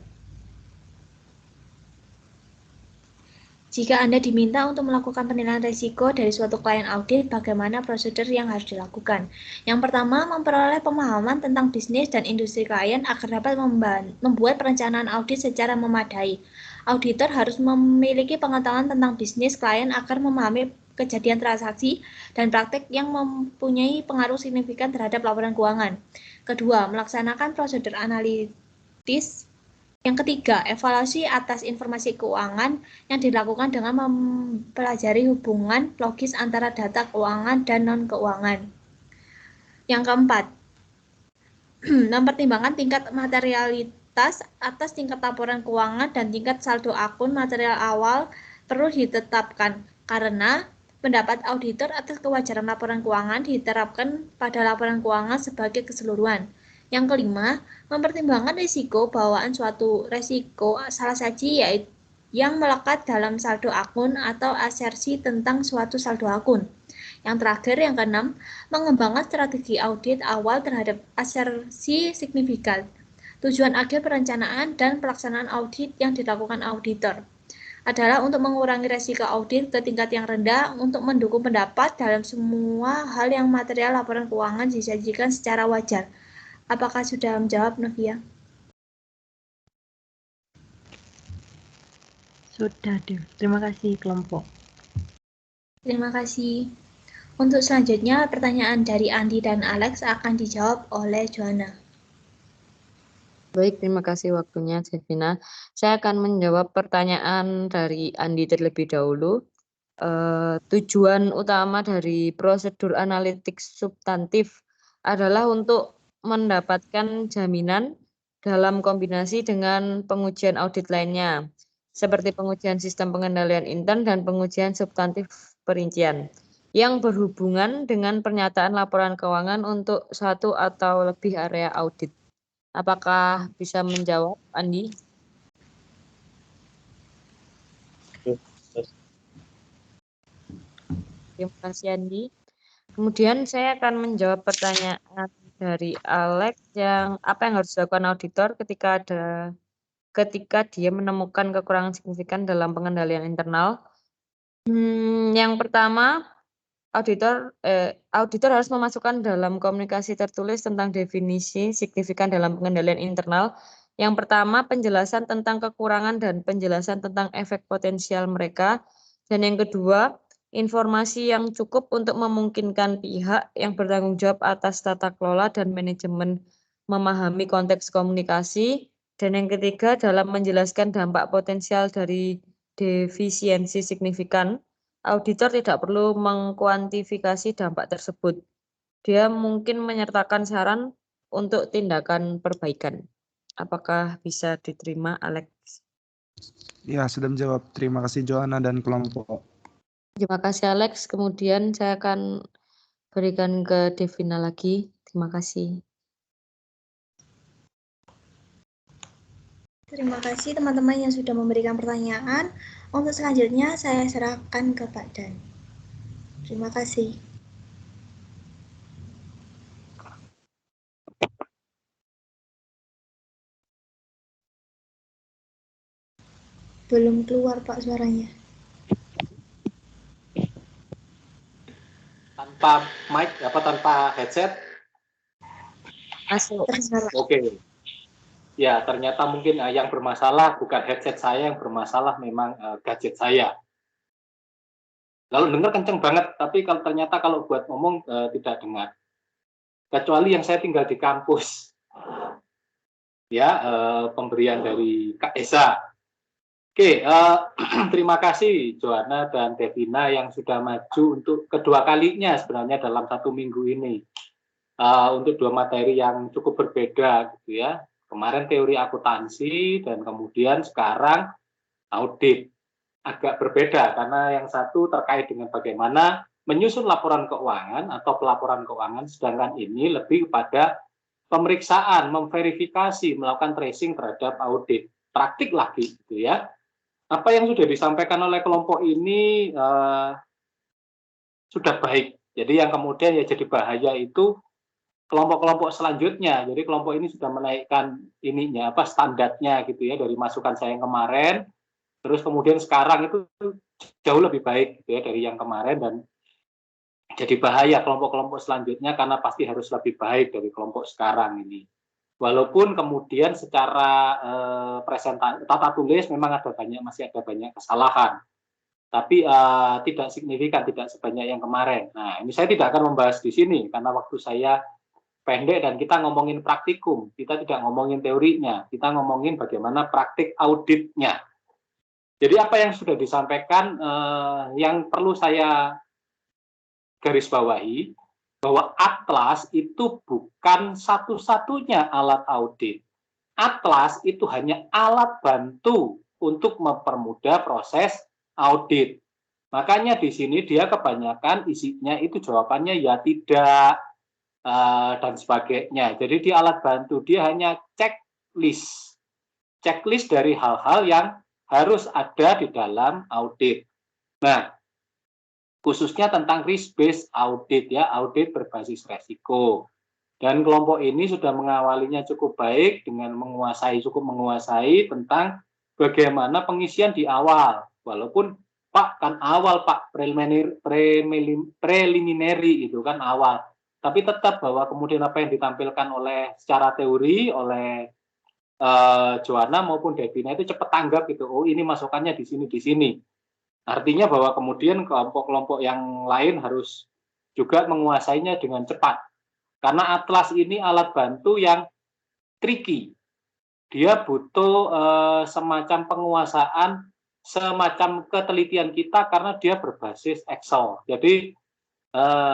Jika Anda diminta untuk melakukan penilaian risiko dari suatu klien audit, bagaimana prosedur yang harus dilakukan? Yang pertama, memperoleh pemahaman tentang bisnis dan industri klien agar dapat membuat perencanaan audit secara memadai. Auditor harus memiliki pengetahuan tentang bisnis klien agar memahami kejadian transaksi dan praktik yang mempunyai pengaruh signifikan terhadap laporan keuangan. Kedua, melaksanakan prosedur analitis. Yang ketiga, evaluasi atas informasi keuangan yang dilakukan dengan mempelajari hubungan logis antara data keuangan dan non-keuangan. Yang keempat, mempertimbangkan tingkat materialitas atas tingkat laporan keuangan dan tingkat saldo akun material awal perlu ditetapkan karena pendapat auditor atas kewajaran laporan keuangan diterapkan pada laporan keuangan sebagai keseluruhan. Yang kelima, mempertimbangkan risiko bawaan suatu risiko salah saji yaitu yang melekat dalam saldo akun atau asersi tentang suatu saldo akun. Yang terakhir, yang keenam, mengembangkan strategi audit awal terhadap asersi signifikan. Tujuan akhir perencanaan dan pelaksanaan audit yang dilakukan auditor adalah untuk mengurangi resiko audit ke tingkat yang rendah untuk mendukung pendapat dalam semua hal yang material laporan keuangan disajikan secara wajar. Apakah sudah menjawab, Novia? Sudah, Dev. Terima kasih, kelompok. Terima kasih. Untuk selanjutnya, pertanyaan dari Andi dan Alex akan dijawab oleh Joanna. Baik, terima kasih waktunya, Devina. Saya akan menjawab pertanyaan dari Andi terlebih dahulu. Tujuan utama dari prosedur analitik substantif adalah untuk mendapatkan jaminan dalam kombinasi dengan pengujian audit lainnya, seperti pengujian sistem pengendalian intern dan pengujian substantif perincian, yang berhubungan dengan pernyataan laporan keuangan untuk satu atau lebih area audit. Apakah bisa menjawab, Andi? Terima kasih, Andi. Kemudian saya akan menjawab pertanyaan dari Alex yang apa yang harus dilakukan auditor ketika dia menemukan kekurangan signifikan dalam pengendalian internal. Yang pertama, auditor harus memasukkan dalam komunikasi tertulis tentang definisi signifikan dalam pengendalian internal. Yang pertama, penjelasan tentang kekurangan dan penjelasan tentang efek potensial mereka. Dan yang kedua, informasi yang cukup untuk memungkinkan pihak yang bertanggung jawab atas tata kelola dan manajemen memahami konteks komunikasi. Dan yang ketiga, dalam menjelaskan dampak potensial dari defisiensi signifikan. Auditor tidak perlu mengkuantifikasi dampak tersebut. Dia mungkin menyertakan saran untuk tindakan perbaikan. Apakah bisa diterima, Alex? Ya, sudah menjawab. Terima kasih Joanna dan kelompok. Terima kasih, Alex. Kemudian saya akan berikan ke Devina lagi. Terima kasih. Terima kasih teman-teman yang sudah memberikan pertanyaan. Untuk selanjutnya saya serahkan ke Pak Dan. Terima kasih. Belum keluar Pak suaranya. Tanpa mic, tanpa headset? Masuk. Oke. Ya, ternyata mungkin yang bermasalah bukan headset saya, yang bermasalah memang gadget saya. Lalu dengar kenceng banget, tapi kalau ternyata kalau buat ngomong tidak dengar. Kecuali yang saya tinggal di kampus. Ya, pemberian dari Kak Esa. Oke, terima kasih Joanna dan Devina yang sudah maju untuk kedua kalinya sebenarnya dalam 1 minggu ini. Untuk 2 materi yang cukup berbeda gitu ya. Kemarin teori akuntansi dan kemudian sekarang audit. Agak berbeda karena yang satu terkait dengan bagaimana menyusun laporan keuangan atau pelaporan keuangan, sedangkan ini lebih kepada pemeriksaan, memverifikasi, melakukan tracing terhadap audit. Praktik lagi gitu ya. Apa yang sudah disampaikan oleh kelompok ini sudah baik. Jadi yang kemudian ya jadi bahaya itu kelompok-kelompok selanjutnya. Jadi kelompok ini sudah menaikkan ininya standarnya gitu ya dari masukan saya yang kemarin. Terus kemudian sekarang itu jauh lebih baik gitu ya dari yang kemarin, dan jadi bahaya kelompok-kelompok selanjutnya karena pasti harus lebih baik dari kelompok sekarang ini. Walaupun kemudian secara presentasi tata tulis memang masih ada banyak kesalahan. Tapi tidak signifikan, tidak sebanyak yang kemarin. Nah, ini saya tidak akan membahas di sini karena waktu saya pendek dan kita ngomongin praktikum, kita tidak ngomongin teorinya, kita ngomongin bagaimana praktik auditnya. Jadi apa yang sudah disampaikan, yang perlu saya garis bawahi, bahwa Atlas itu bukan satu-satunya alat audit. Atlas itu hanya alat bantu untuk mempermudah proses audit. Makanya di sini dia kebanyakan isinya itu jawabannya ya tidak, dan sebagainya. Jadi di alat bantu dia hanya checklist dari hal-hal yang harus ada di dalam audit. Nah, khususnya tentang risk-based audit ya, audit berbasis resiko. Dan kelompok ini sudah mengawalinya cukup baik dengan cukup menguasai tentang bagaimana pengisian di awal. Walaupun Pak kan awal Pak, preliminary itu kan awal. Tapi tetap bahwa kemudian apa yang ditampilkan oleh secara teori oleh Joanna maupun Devina itu cepat tanggap gitu. Oh, ini masukannya di sini. Artinya bahwa kemudian kelompok-kelompok yang lain harus juga menguasainya dengan cepat. Karena Atlas ini alat bantu yang tricky. Dia butuh semacam penguasaan, semacam ketelitian kita karena dia berbasis Excel. Jadi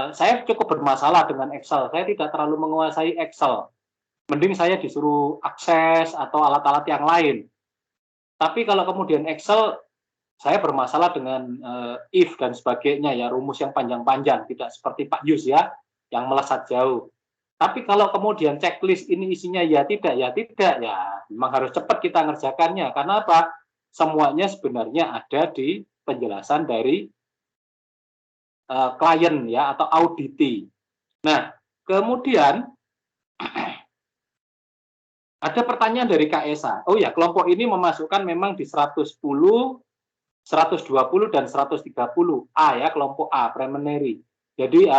saya cukup bermasalah dengan Excel. Saya tidak terlalu menguasai Excel. Mending saya disuruh akses atau alat-alat yang lain. Tapi kalau kemudian Excel, saya bermasalah dengan if dan sebagainya ya, rumus yang panjang-panjang, tidak seperti Pak Yus ya, yang melesat jauh. Tapi kalau kemudian checklist ini isinya ya tidak, ya memang harus cepat kita ngerjakannya. Karena apa? Semuanya sebenarnya ada di penjelasan dari klien ya, atau auditi. Nah, kemudian ada pertanyaan dari Kak Esa. Oh ya, kelompok ini memasukkan memang di 110, 120, dan 130 A ya, kelompok A, preliminary. Jadi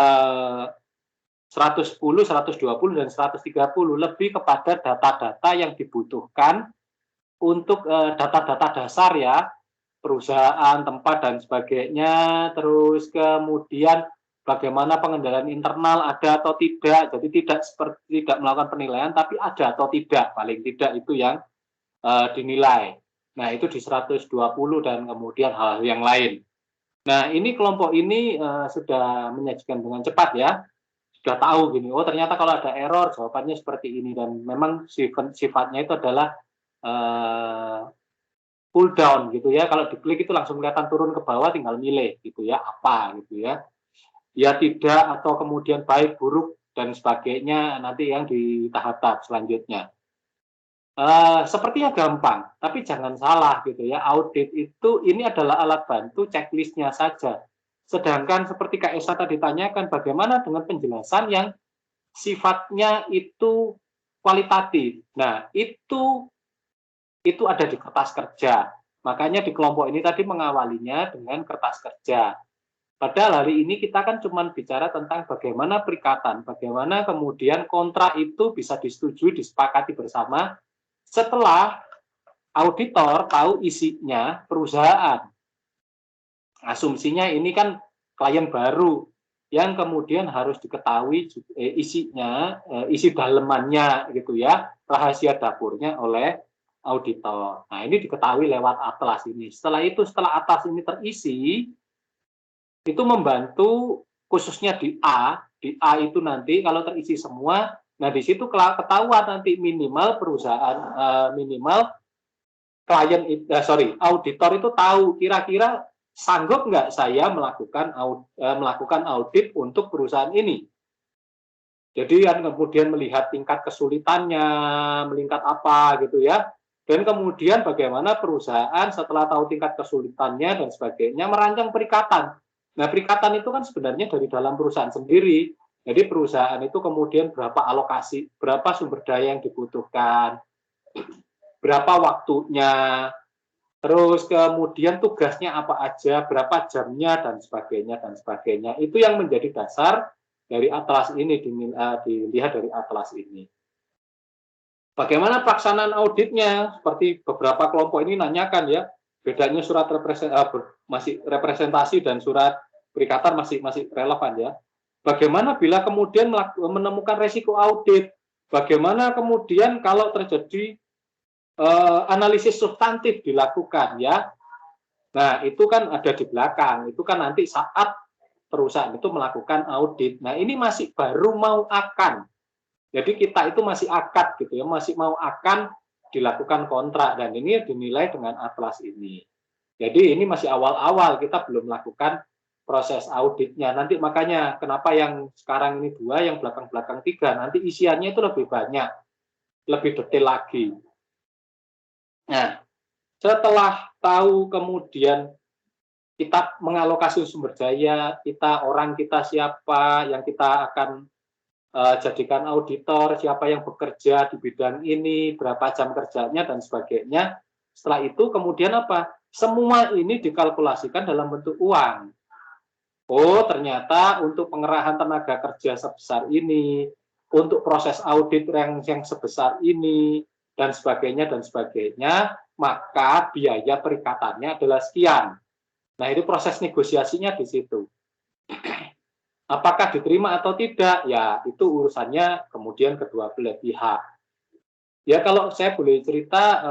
110, 120, dan 130 lebih kepada data-data yang dibutuhkan untuk data-data dasar ya, perusahaan, tempat, dan sebagainya. Terus kemudian bagaimana pengendalian internal ada atau tidak. Jadi tidak melakukan penilaian, tapi ada atau tidak. Paling tidak itu yang dinilai. Nah, itu di 120 dan kemudian hal-hal yang lain. Nah, ini kelompok ini sudah menyajikan dengan cepat ya. Sudah tahu gini, oh ternyata kalau ada error jawabannya seperti ini. Dan memang sifatnya itu adalah pull down gitu ya. Kalau diklik itu langsung kelihatan turun ke bawah, tinggal milih gitu ya, apa gitu ya. Ya tidak, atau kemudian baik, buruk, dan sebagainya nanti yang di tahap-tahap selanjutnya. Sepertinya gampang, tapi jangan salah gitu ya, audit itu ini adalah alat bantu, checklistnya saja. Sedangkan seperti Kak Esa tadi tanyakan, bagaimana dengan penjelasan yang sifatnya itu kualitatif. Nah, itu ada di kertas kerja. Makanya di kelompok ini tadi mengawalinya dengan kertas kerja. Padahal hari ini kita kan cuma bicara tentang bagaimana perikatan, bagaimana kemudian kontrak itu bisa disetujui, disepakati bersama, setelah auditor tahu isinya perusahaan. Asumsinya ini kan klien baru yang kemudian harus diketahui isinya, isi dalemannya gitu ya, rahasia dapurnya oleh auditor. Nah, ini diketahui lewat atlas ini. Setelah itu, setelah atlas ini terisi, itu membantu khususnya di A itu nanti kalau terisi semua, nah di situ ketahuan nanti minimal perusahaan, minimal klien, auditor itu tahu kira-kira sanggup nggak saya melakukan audit untuk perusahaan ini. Jadi kan kemudian melihat tingkat kesulitannya, melingkat apa gitu ya. Dan kemudian bagaimana perusahaan setelah tahu tingkat kesulitannya dan sebagainya merancang perikatan. Nah, perikatan itu kan sebenarnya dari dalam perusahaan sendiri. Jadi perusahaan itu kemudian berapa alokasi, berapa sumber daya yang dibutuhkan, berapa waktunya, terus kemudian tugasnya apa aja, berapa jamnya, dan sebagainya, dan sebagainya. Itu yang menjadi dasar dari atlas ini, dilihat dari atlas ini. Bagaimana pelaksanaan auditnya? Seperti beberapa kelompok ini nanyakan ya, bedanya surat representasi dan surat perikatan masih relevan ya. Bagaimana bila kemudian menemukan resiko audit? Bagaimana kemudian kalau terjadi analisis substantif dilakukan ya. Nah, itu kan ada di belakang. Itu kan nanti saat perusahaan itu melakukan audit. Nah, ini masih baru mau akan. Jadi kita itu masih akad gitu ya, masih mau akan dilakukan kontrak dan ini dinilai dengan atlas ini. Jadi ini masih awal-awal, kita belum melakukan proses auditnya. Nanti makanya kenapa yang sekarang ini 2, yang belakang-belakang 3, nanti isiannya itu lebih banyak, lebih detail lagi. Nah, setelah tahu kemudian kita mengalokasi sumber daya, orang kita siapa yang kita akan jadikan auditor, siapa yang bekerja di bidang ini, berapa jam kerjanya, dan sebagainya. Setelah itu kemudian apa? Semua ini dikalkulasikan dalam bentuk uang. Oh, ternyata untuk pengerahan tenaga kerja sebesar ini, untuk proses audit yang sebesar ini, dan sebagainya, maka biaya perikatannya adalah sekian. Nah, itu proses negosiasinya di situ. Apakah diterima atau tidak? Ya, itu urusannya kemudian kedua belah pihak. Ya, kalau saya boleh cerita,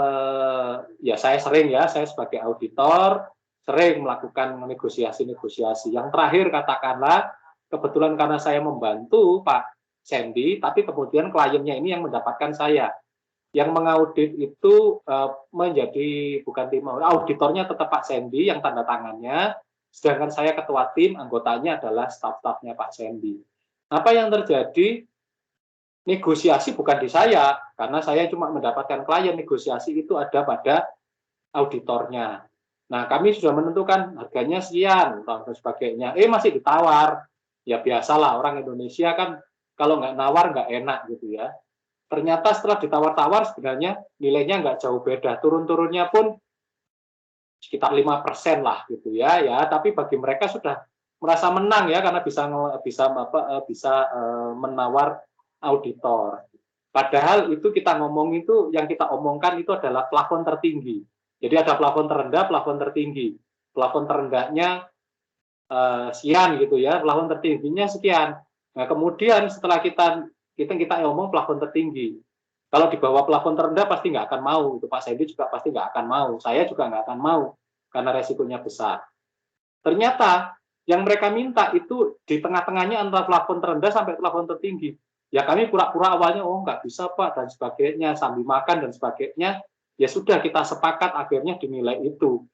ya saya sering ya, saya sebagai auditor, sering melakukan negosiasi-negosiasi. Yang terakhir katakanlah, kebetulan karena saya membantu Pak Sandy, tapi kemudian kliennya ini yang mendapatkan saya. Yang mengaudit itu menjadi bukan tim auditornya tetap Pak Sandy yang tanda tangannya, sedangkan saya ketua tim, anggotanya adalah staf-stafnya Pak Sandy. Apa yang terjadi? Negosiasi bukan di saya, karena saya cuma mendapatkan klien, negosiasi itu ada pada auditornya. Nah, kami sudah menentukan harganya sekian, dan sebagainya. Masih ditawar. Ya biasalah, orang Indonesia kan kalau nggak nawar nggak enak gitu ya. Ternyata setelah ditawar-tawar sebenarnya nilainya nggak jauh beda, turun-turunnya pun sekitar 5% lah gitu ya. Tapi bagi mereka sudah merasa menang ya karena bisa menawar auditor. Padahal itu kita ngomong itu yang kita omongkan itu adalah plafon tertinggi. Jadi ada plafon terendah, plafon tertinggi. Plafon terendahnya sekian gitu ya, plafon tertingginya sekian. Nah, kemudian setelah kita ngomong plafon tertinggi. Kalau di bawah plafon terendah pasti nggak akan mau. Itu Pak Sandy juga pasti nggak akan mau. Saya juga nggak akan mau karena resikonya besar. Ternyata yang mereka minta itu di tengah-tengahnya antara plafon terendah sampai plafon tertinggi. Ya kami pura-pura awalnya, nggak bisa Pak, dan sebagainya, sambil makan dan sebagainya. Ya sudah kita sepakat akhirnya dinilai itu.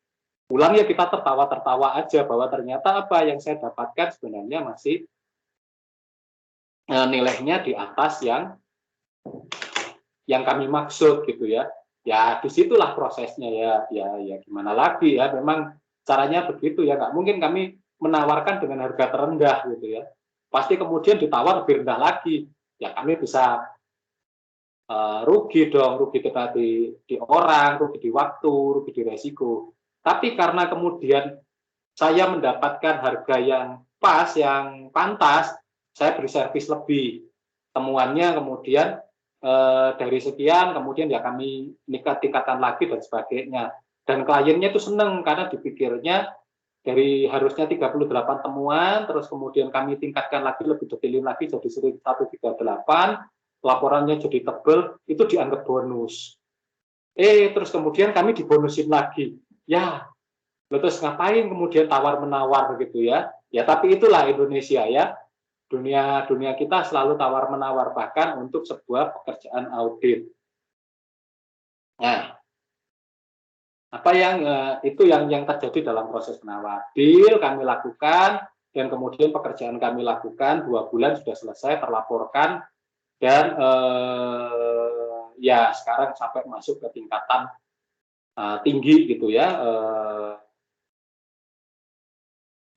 Pulang ya kita tertawa-tertawa aja bahwa ternyata apa yang saya dapatkan sebenarnya masih nilainya di atas yang kami maksud gitu ya. Ya disitulah prosesnya ya gimana lagi ya, memang caranya begitu ya, nggak mungkin kami menawarkan dengan harga terendah gitu ya. Pasti kemudian ditawar lebih rendah lagi. Ya kami bisa rugi dong, rugi di orang, rugi di waktu, rugi di resiko. Tapi karena kemudian saya mendapatkan harga yang pas, yang pantas, saya beri servis lebih. Temuannya kemudian dari sekian, kemudian ya kami tingkatkan lagi dan sebagainya. Dan kliennya itu seneng karena dipikirnya dari harusnya 38 temuan, terus kemudian kami tingkatkan lagi, lebih detailin lagi jadi 138, laporannya jadi tebel, itu dianggap bonus. Terus kemudian kami dibonusin lagi. Ya, terus ngapain kemudian tawar-menawar begitu ya. Ya, tapi itulah Indonesia ya. Dunia kita selalu tawar-menawar, bahkan untuk sebuah pekerjaan audit. Nah, apa yang itu yang terjadi dalam proses penawar. Deal kami lakukan, dan kemudian pekerjaan kami lakukan 2 bulan sudah selesai, terlaporkan, dan ya sekarang sampai masuk ke tingkatan tinggi gitu ya.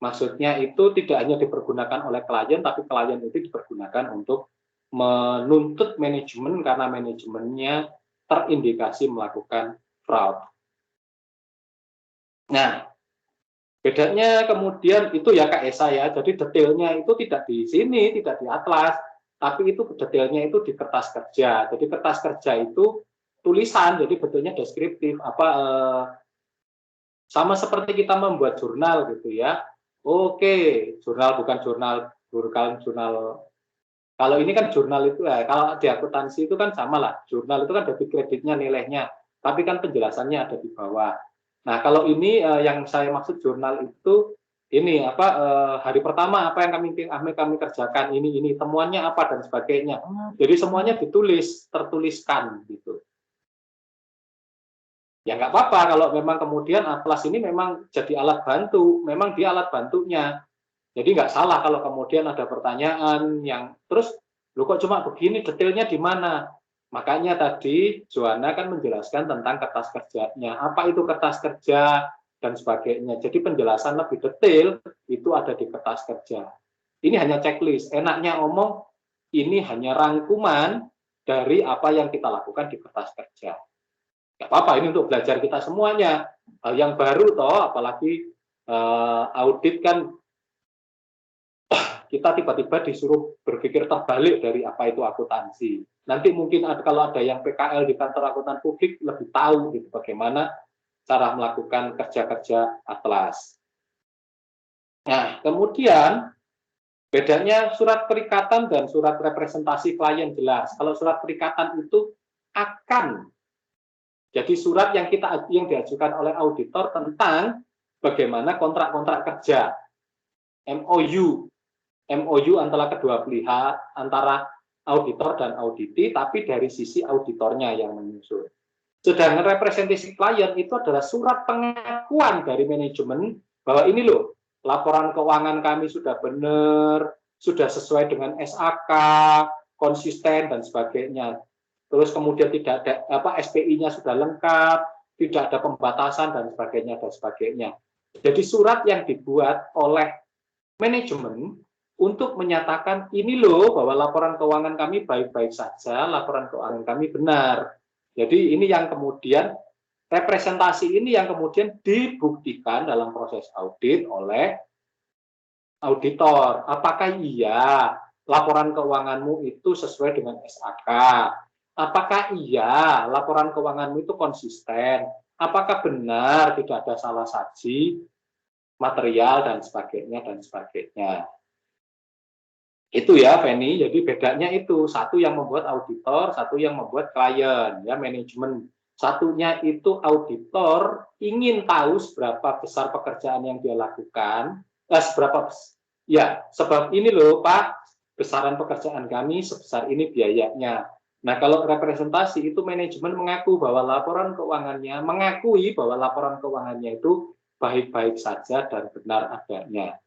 Maksudnya itu tidak hanya dipergunakan oleh klien, tapi klien itu dipergunakan untuk menuntut manajemen karena manajemennya terindikasi melakukan fraud. Nah, bedanya kemudian itu ya Kak Esa ya, jadi detailnya itu tidak di sini, tidak di atlas, tapi itu detailnya itu di kertas kerja. Jadi kertas kerja itu tulisan, jadi bentuknya deskriptif, sama seperti kita membuat jurnal gitu ya. Oke, jurnal bukan jurnal. Kalau ini kan jurnal itu kalau di akuntansi itu kan sama lah. Jurnal itu kan debit kreditnya nilainya, tapi kan penjelasannya ada di bawah. Nah, kalau ini yang saya maksud jurnal itu ini hari pertama apa yang kami kerjakan, ini temuannya apa dan sebagainya. Jadi semuanya tertuliskan gitu. Ya nggak apa-apa kalau memang kemudian atlas ini memang jadi alat bantu, memang dia alat bantunya. Jadi nggak salah kalau kemudian ada pertanyaan yang terus, lu kok cuma begini, detailnya di mana? Makanya tadi Joanna kan menjelaskan tentang kertas kerjanya, apa itu kertas kerja dan sebagainya. Jadi penjelasan lebih detail itu ada di kertas kerja. Ini hanya checklist, enaknya omong ini hanya rangkuman dari apa yang kita lakukan di kertas kerja. Gak apa-apa, ini untuk belajar kita semuanya. Hal yang baru toh, apalagi audit kan kita tiba-tiba disuruh berpikir terbalik dari apa itu akuntansi. Nanti mungkin kalau ada yang PKL di kantor akuntan publik lebih tahu gitu bagaimana cara melakukan kerja-kerja atlas. Nah, kemudian bedanya surat perikatan dan surat representasi klien jelas. Kalau surat perikatan itu akan jadi surat yang diajukan oleh auditor tentang bagaimana kontrak-kontrak kerja, MOU antara kedua pihak, antara auditor dan auditi, tapi dari sisi auditornya yang menyusun. Sedangkan representasi klien itu adalah surat pengakuan dari manajemen bahwa ini loh, laporan keuangan kami sudah benar, sudah sesuai dengan SAK, konsisten dan sebagainya. Terus kemudian tidak ada SPI-nya sudah lengkap, tidak ada pembatasan dan sebagainya. Jadi surat yang dibuat oleh manajemen untuk menyatakan ini loh bahwa laporan keuangan kami baik-baik saja, laporan keuangan kami benar. Jadi ini yang kemudian representasi ini yang kemudian dibuktikan dalam proses audit oleh auditor. Apakah iya laporan keuanganmu itu sesuai dengan SAK? Apakah iya laporan keuanganmu itu konsisten? Apakah benar tidak ada salah saji material dan sebagainya. Itu ya Feni, jadi bedanya itu satu yang membuat auditor, satu yang membuat klien ya manajemen. Satunya itu auditor ingin tahu seberapa besar pekerjaan yang dia lakukan, sebab ini loh Pak, besaran pekerjaan kami sebesar ini biayanya. Nah, kalau representasi itu manajemen mengakui bahwa laporan keuangannya itu baik-baik saja dan benar adanya.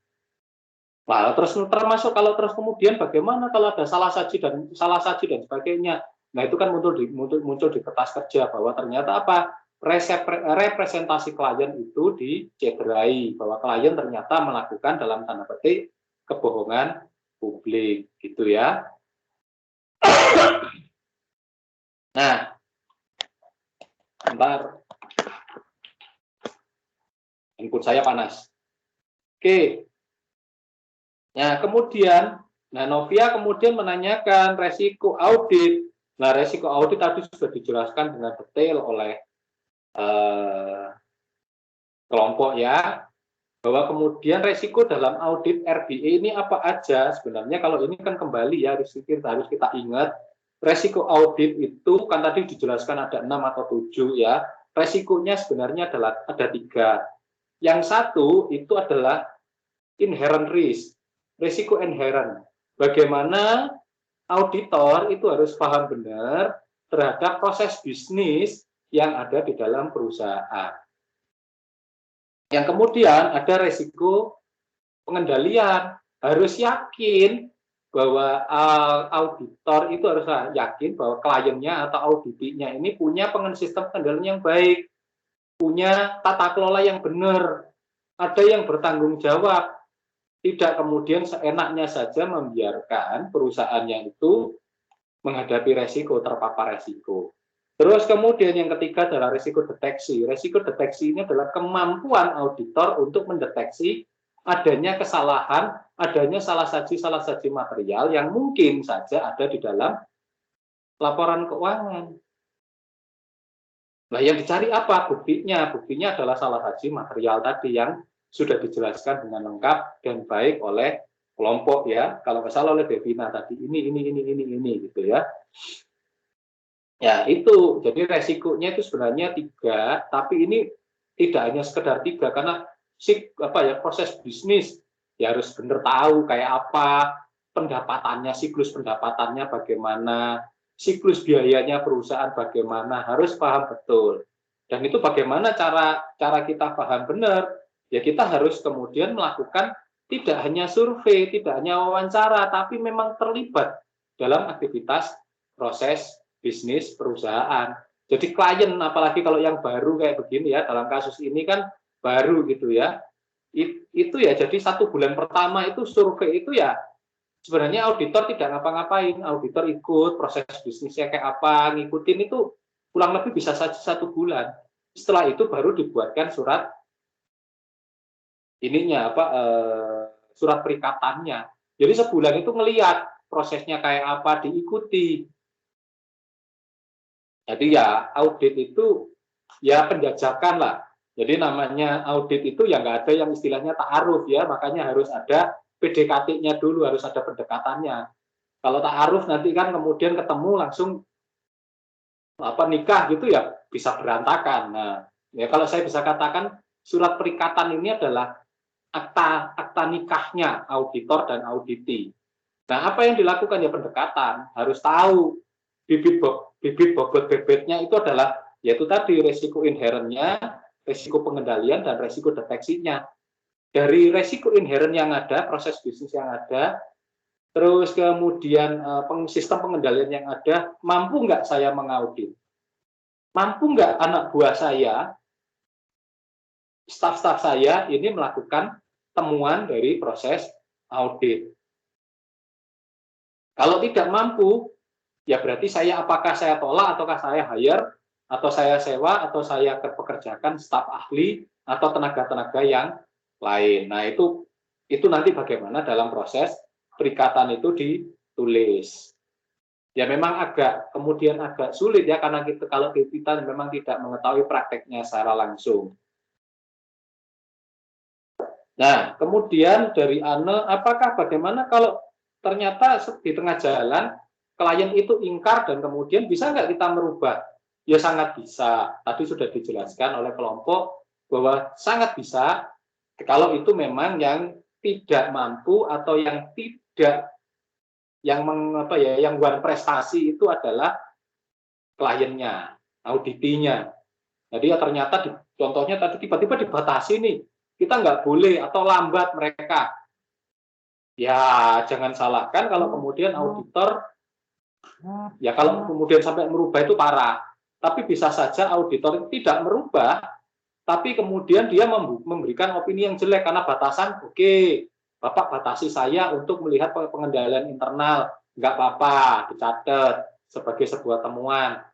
Nah, terus termasuk kalau terus kemudian bagaimana kalau ada salah saji dan sebagainya. Nah, itu kan muncul di kertas kerja bahwa ternyata representasi klien itu dicederai, bahwa klien ternyata melakukan dalam tanda petik kebohongan publik gitu ya. Nah, bentar. Input saya panas. Oke. Nah, kemudian, Novia kemudian menanyakan resiko audit Nah, resiko audit tadi sudah dijelaskan dengan detail oleh kelompok ya, bahwa kemudian resiko dalam audit RBE ini apa aja sebenarnya. Kalau ini kan kembali ya harus kita ingat, resiko audit itu kan tadi dijelaskan ada 6 atau 7 ya. Resikonya sebenarnya adalah ada 3. Yang satu itu adalah inherent risk, risiko inherent. Bagaimana auditor itu harus paham benar terhadap proses bisnis yang ada di dalam perusahaan. Yang kemudian ada risiko pengendalian, harus yakin bahwa auditor itu harus yakin bahwa kliennya atau auditinya ini punya sistem pengendalian yang baik, punya tata kelola yang benar, ada yang bertanggung jawab, tidak kemudian seenaknya saja membiarkan perusahaannya itu menghadapi resiko, terpapar resiko. Terus kemudian yang ketiga adalah risiko deteksi. Risiko deteksi ini adalah kemampuan auditor untuk mendeteksi adanya kesalahan, adanya salah saji material yang mungkin saja ada di dalam laporan keuangan. Nah, yang dicari apa? Buktinya. Buktinya adalah salah saji material tadi yang sudah dijelaskan dengan lengkap dan baik oleh kelompok ya. Kalau nggak salah oleh Devina tadi ini gitu ya. Ya itu, jadi resikonya itu sebenarnya 3, tapi ini tidak hanya sekedar 3 karena proses bisnis ya harus benar tahu kayak apa pendapatannya, siklus pendapatannya bagaimana, siklus biayanya perusahaan bagaimana, harus paham betul. Dan itu bagaimana cara kita paham benar, ya kita harus kemudian melakukan tidak hanya survei, tidak hanya wawancara, tapi memang terlibat dalam aktivitas proses bisnis perusahaan. Jadi klien, apalagi kalau yang baru kayak begini ya, dalam kasus ini kan baru gitu ya, itu ya jadi 1 bulan pertama itu survei itu ya sebenarnya auditor tidak ngapa-ngapain, auditor ikut proses bisnisnya kayak apa, ngikutin itu kurang lebih bisa saja 1 bulan. Setelah itu baru dibuatkan surat ininya surat perikatannya. Jadi sebulan itu ngelihat prosesnya kayak apa, diikuti. Jadi ya audit itu ya penjajakan lah. Jadi namanya audit itu ya nggak ada yang istilahnya ta'aruf ya, makanya harus ada PDKT-nya dulu, harus ada pendekatannya. Kalau ta'aruf nanti kan kemudian ketemu langsung nikah gitu ya bisa berantakan. Nah, ya kalau saya bisa katakan surat perikatan ini adalah akta nikahnya auditor dan auditi. Nah, apa yang dilakukan ya pendekatan, harus tahu bibit bobot bebetnya itu adalah yaitu tadi resiko inherentnya, resiko pengendalian dan resiko deteksinya. Dari resiko inherent yang ada, proses bisnis yang ada, terus kemudian sistem pengendalian yang ada, mampu nggak saya mengaudit? Mampu nggak anak buah saya, staf-staf saya ini melakukan temuan dari proses audit? Kalau tidak mampu, ya berarti apakah saya tolak ataukah saya hire atau saya sewa atau saya pekerjakan staf ahli atau tenaga-tenaga yang lain. Nah, itu nanti bagaimana dalam proses perikatan itu ditulis. Ya memang kemudian agak sulit ya karena kalau kita memang tidak mengetahui prakteknya secara langsung. Nah, kemudian dari apakah bagaimana kalau ternyata di tengah jalan klien itu ingkar dan kemudian bisa nggak kita merubah? Ya sangat bisa. Tadi sudah dijelaskan oleh kelompok bahwa sangat bisa kalau itu memang yang tidak mampu atau yang tidak yang buat prestasi itu adalah kliennya, auditinya. Jadi ya ternyata contohnya tadi tiba-tiba dibatasi nih, kita nggak boleh atau lambat mereka. Ya jangan salahkan kalau kemudian auditor ya kalau kemudian sampai merubah itu parah. Tapi bisa saja auditor tidak merubah, tapi kemudian dia memberikan opini yang jelek karena batasan, oke, Bapak batasi saya untuk melihat pengendalian internal, nggak apa-apa, dicatat sebagai sebuah temuan.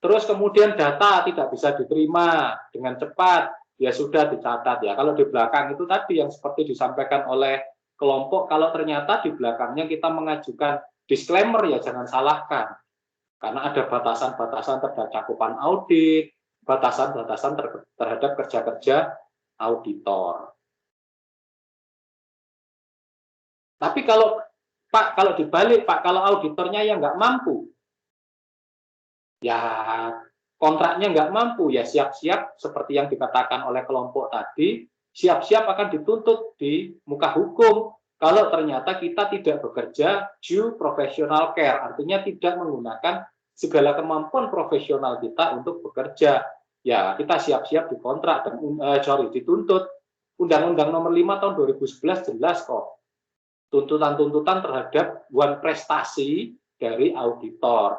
Terus kemudian data tidak bisa diterima dengan cepat, ya sudah dicatat ya. Kalau di belakang itu tadi yang seperti disampaikan oleh kelompok, kalau ternyata di belakangnya kita mengajukan disclaimer ya jangan salahkan. Karena ada batasan-batasan terhadap cakupan audit, batasan-batasan terhadap kerja-kerja auditor. Tapi kalau Pak, kalau dibalik Pak, kalau auditornya yang nggak mampu, ya kontraknya nggak mampu, ya siap-siap seperti yang dikatakan oleh kelompok tadi, siap-siap akan dituntut di muka hukum kalau ternyata kita tidak bekerja due professional care, artinya tidak menggunakan segala kemampuan profesional kita untuk bekerja. Ya, kita siap-siap dikontrak dan dituntut. Undang-Undang Nomor 5 Tahun 2011 jelas kok. Tuntutan-tuntutan terhadap prestasi dari auditor.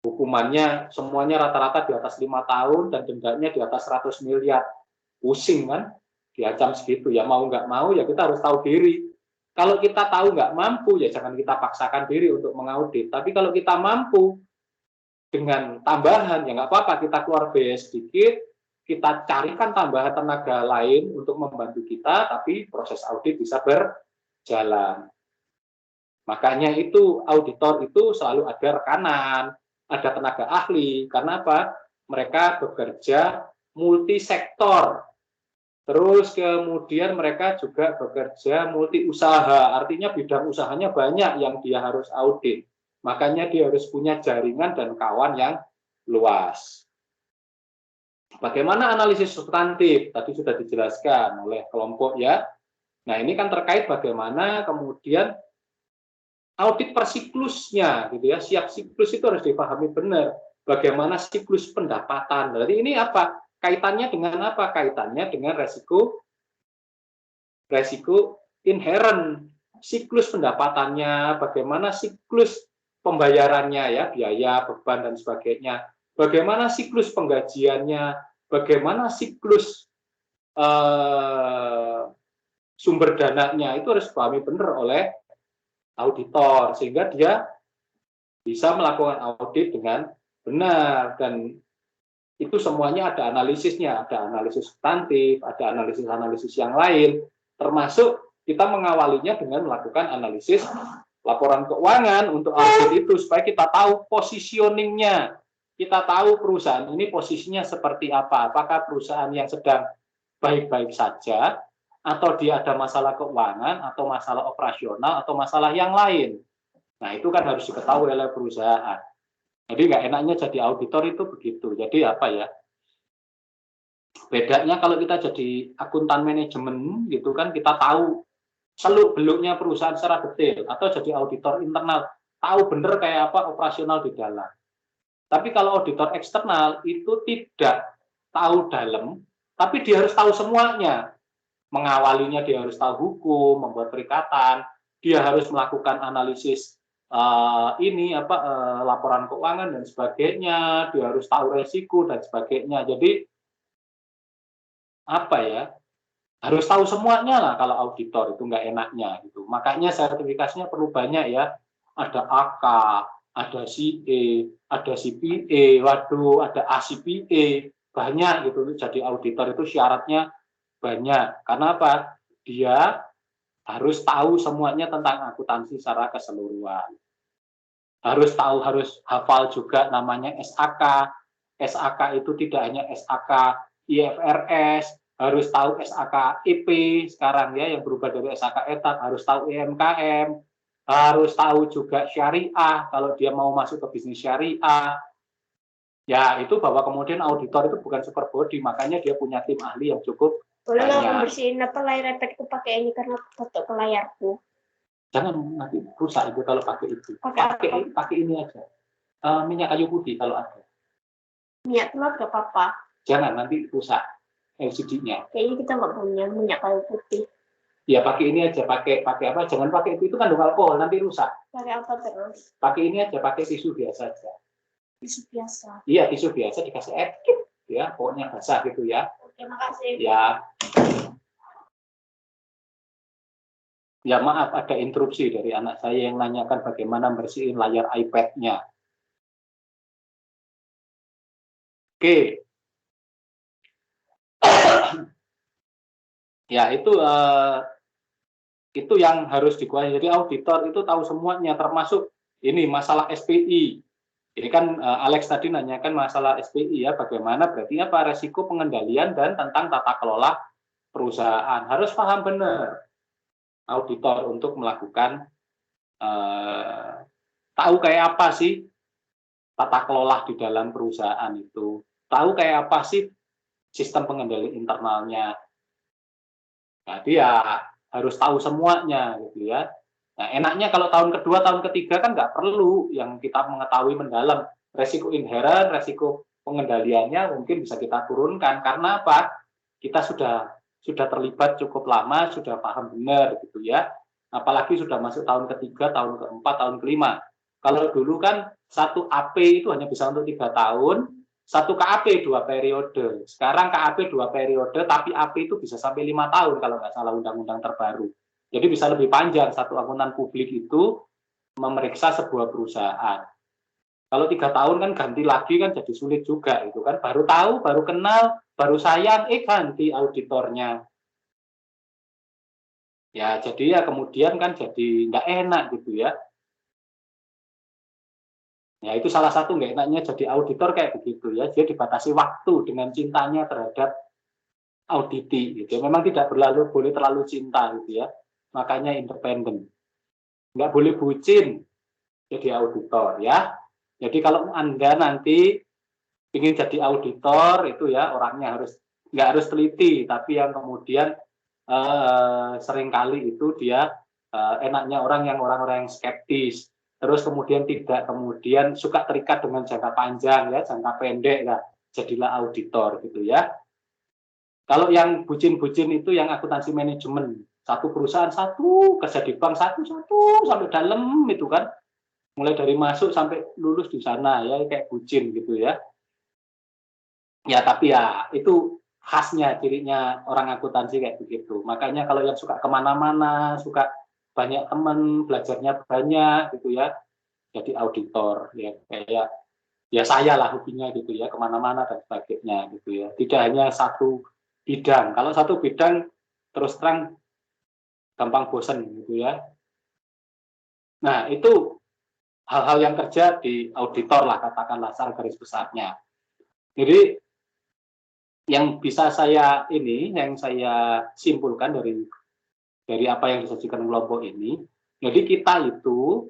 Hukumannya semuanya rata-rata di atas 5 tahun dan dendanya di atas 100 miliar. Pusing kan? Diancam segitu. Ya mau nggak mau ya kita harus tahu diri. Kalau kita tahu nggak mampu ya jangan kita paksakan diri untuk mengaudit. Tapi kalau kita mampu dengan tambahan ya nggak apa-apa, kita keluar biaya sedikit, kita carikan tambahan tenaga lain untuk membantu kita, tapi proses audit bisa berjalan. Makanya itu auditor itu selalu ada rekanan, ada tenaga ahli. Karena apa? Mereka bekerja multisektor. Terus kemudian mereka juga bekerja multi usaha. Artinya bidang usahanya banyak yang dia harus audit. Makanya dia harus punya jaringan dan kawan yang luas. Bagaimana analisis substantif? Tadi sudah dijelaskan oleh kelompok ya. Nah, ini kan terkait bagaimana kemudian audit per siklusnya gitu ya. Siap siklus itu harus dipahami benar. Bagaimana siklus pendapatan. Berarti ini apa? Kaitannya dengan apa? Kaitannya dengan resiko inherent. Siklus pendapatannya, bagaimana siklus pembayarannya ya, biaya, beban dan sebagainya. Bagaimana siklus penggajiannya, bagaimana siklus sumber dananya, itu harus dipahami benar oleh auditor sehingga dia bisa melakukan audit dengan benar. Dan itu semuanya ada analisisnya, ada analisis substantif, ada analisis-analisis yang lain, termasuk kita mengawalinya dengan melakukan analisis laporan keuangan untuk audit itu supaya kita tahu positioningnya, kita tahu perusahaan ini posisinya seperti apa, apakah perusahaan yang sedang baik-baik saja atau dia ada masalah keuangan atau masalah operasional atau masalah yang lain. Nah itu kan harus diketahui oleh perusahaan. Jadi nggak enaknya jadi auditor itu begitu. Jadi apa ya? Bedanya kalau kita jadi akuntan manajemen gitu kan, kita tahu seluk-beluknya perusahaan secara detail, atau jadi auditor internal, tahu bener kayak apa operasional di dalam. Tapi kalau auditor eksternal itu tidak tahu dalam, tapi dia harus tahu semuanya. Mengawalinya dia harus tahu hukum, membuat perikatan, dia harus melakukan analisis laporan keuangan dan sebagainya, dia harus tahu resiko dan sebagainya. Jadi apa ya? Harus tahu semuanya lah kalau auditor, itu nggak enaknya gitu. Makanya sertifikasinya perlu banyak ya. Ada AK, ada CA, ada CPA, waduh, ada ACPA, banyak gitu. Jadi auditor itu syaratnya banyak. Karena apa? Dia harus tahu semuanya tentang akuntansi secara keseluruhan. Harus tahu, harus hafal juga namanya SAK. SAK itu tidak hanya SAK IFRS, harus tahu SAK EP sekarang ya, yang berubah dari SAK etat, harus tahu EMKM, harus tahu juga syariah kalau dia mau masuk ke bisnis syariah. Ya itu bahwa kemudian auditor itu bukan super body, makanya dia punya tim ahli yang cukup Boleh nggak banyak. bersihin layar iPad itu pakai ini karena foto ke layarku. Jangan nanti rusak itu kalau pakai itu. Pakai ini aja. Minyak kayu putih kalau ada. Minyak telur nggak apa-apa. Jangan nanti rusak LCD-nya. Kayaknya kita nggak punya minyak kayu putih. Ya pakai ini aja, pakai apa? Jangan pakai itu kandung alkohol, nanti rusak. Pakai apa terus? Pakai ini aja, pakai tisu biasa aja. Tisu biasa. Iya, tisu biasa dikasih air dikit, ya, pokoknya basah gitu ya. Terima kasih. Ya. Ya maaf, ada interupsi dari anak saya yang nanyakan bagaimana bersihin layar iPad-nya. Oke. Ya itu yang harus dikuasai. Jadi auditor itu tahu semuanya, termasuk ini masalah SPI. Ini kan Alex tadi nanyakan masalah SPI ya, bagaimana berarti apa resiko pengendalian dan tentang tata kelola perusahaan. Harus paham benar auditor untuk melakukan tahu kayak apa sih tata kelola di dalam perusahaan itu, tahu kayak apa sih sistem pengendali internalnya. Jadi ya harus tahu semuanya gitu ya. Nah, enaknya kalau tahun kedua, tahun ketiga kan nggak perlu yang kita mengetahui mendalam. Resiko inherent, resiko pengendaliannya mungkin bisa kita turunkan. Karena apa? Kita sudah terlibat cukup lama, sudah paham benar gitu ya. Apalagi sudah masuk tahun ketiga, tahun keempat, tahun kelima. Kalau dulu kan satu AP itu hanya bisa untuk 3 tahun, satu KAP 2 periode. Sekarang KAP 2 periode, tapi AP itu bisa sampai 5 tahun kalau nggak salah undang-undang terbaru. Jadi bisa lebih panjang satu akuntan publik itu memeriksa sebuah perusahaan. Kalau 3 tahun kan ganti lagi kan jadi sulit juga itu kan. Baru tahu, baru kenal, baru sayang, ganti auditornya. Ya jadi ya kemudian kan jadi nggak enak gitu ya. Ya itu salah satu nggak enaknya jadi auditor kayak begitu ya. Dia dibatasi waktu dengan cintanya terhadap auditi gitu. Memang tidak boleh terlalu cinta gitu ya. Makanya independen. Nggak boleh bucin jadi auditor ya. Jadi kalau Anda nanti ingin jadi auditor itu ya orangnya nggak harus teliti, tapi yang kemudian seringkali itu dia enaknya orang-orang yang skeptis, terus kemudian suka terikat dengan jangka panjang ya, jangka pendek ya, jadilah auditor gitu ya. Kalau yang bucin-bucin itu yang akuntansi manajemen, satu perusahaan satu, kerja di bank satu sampai dalam itu kan, mulai dari masuk sampai lulus di sana ya kayak bucin gitu ya. Ya tapi ya itu khasnya cirinya orang akuntansi kayak begitu. Makanya kalau yang suka kemana-mana, suka banyak teman, belajarnya banyak gitu ya, jadi auditor ya kayak ya saya lah hobinya gitu ya kemana-mana dan sebagainya gitu ya. Tidak hanya satu bidang. Kalau satu bidang terus terang gampang bosan gitu ya. Nah itu hal-hal yang kerja di auditor lah katakanlah secara garis besarnya. Jadi yang bisa yang saya simpulkan dari apa yang disajikan kelompok ini, jadi kita itu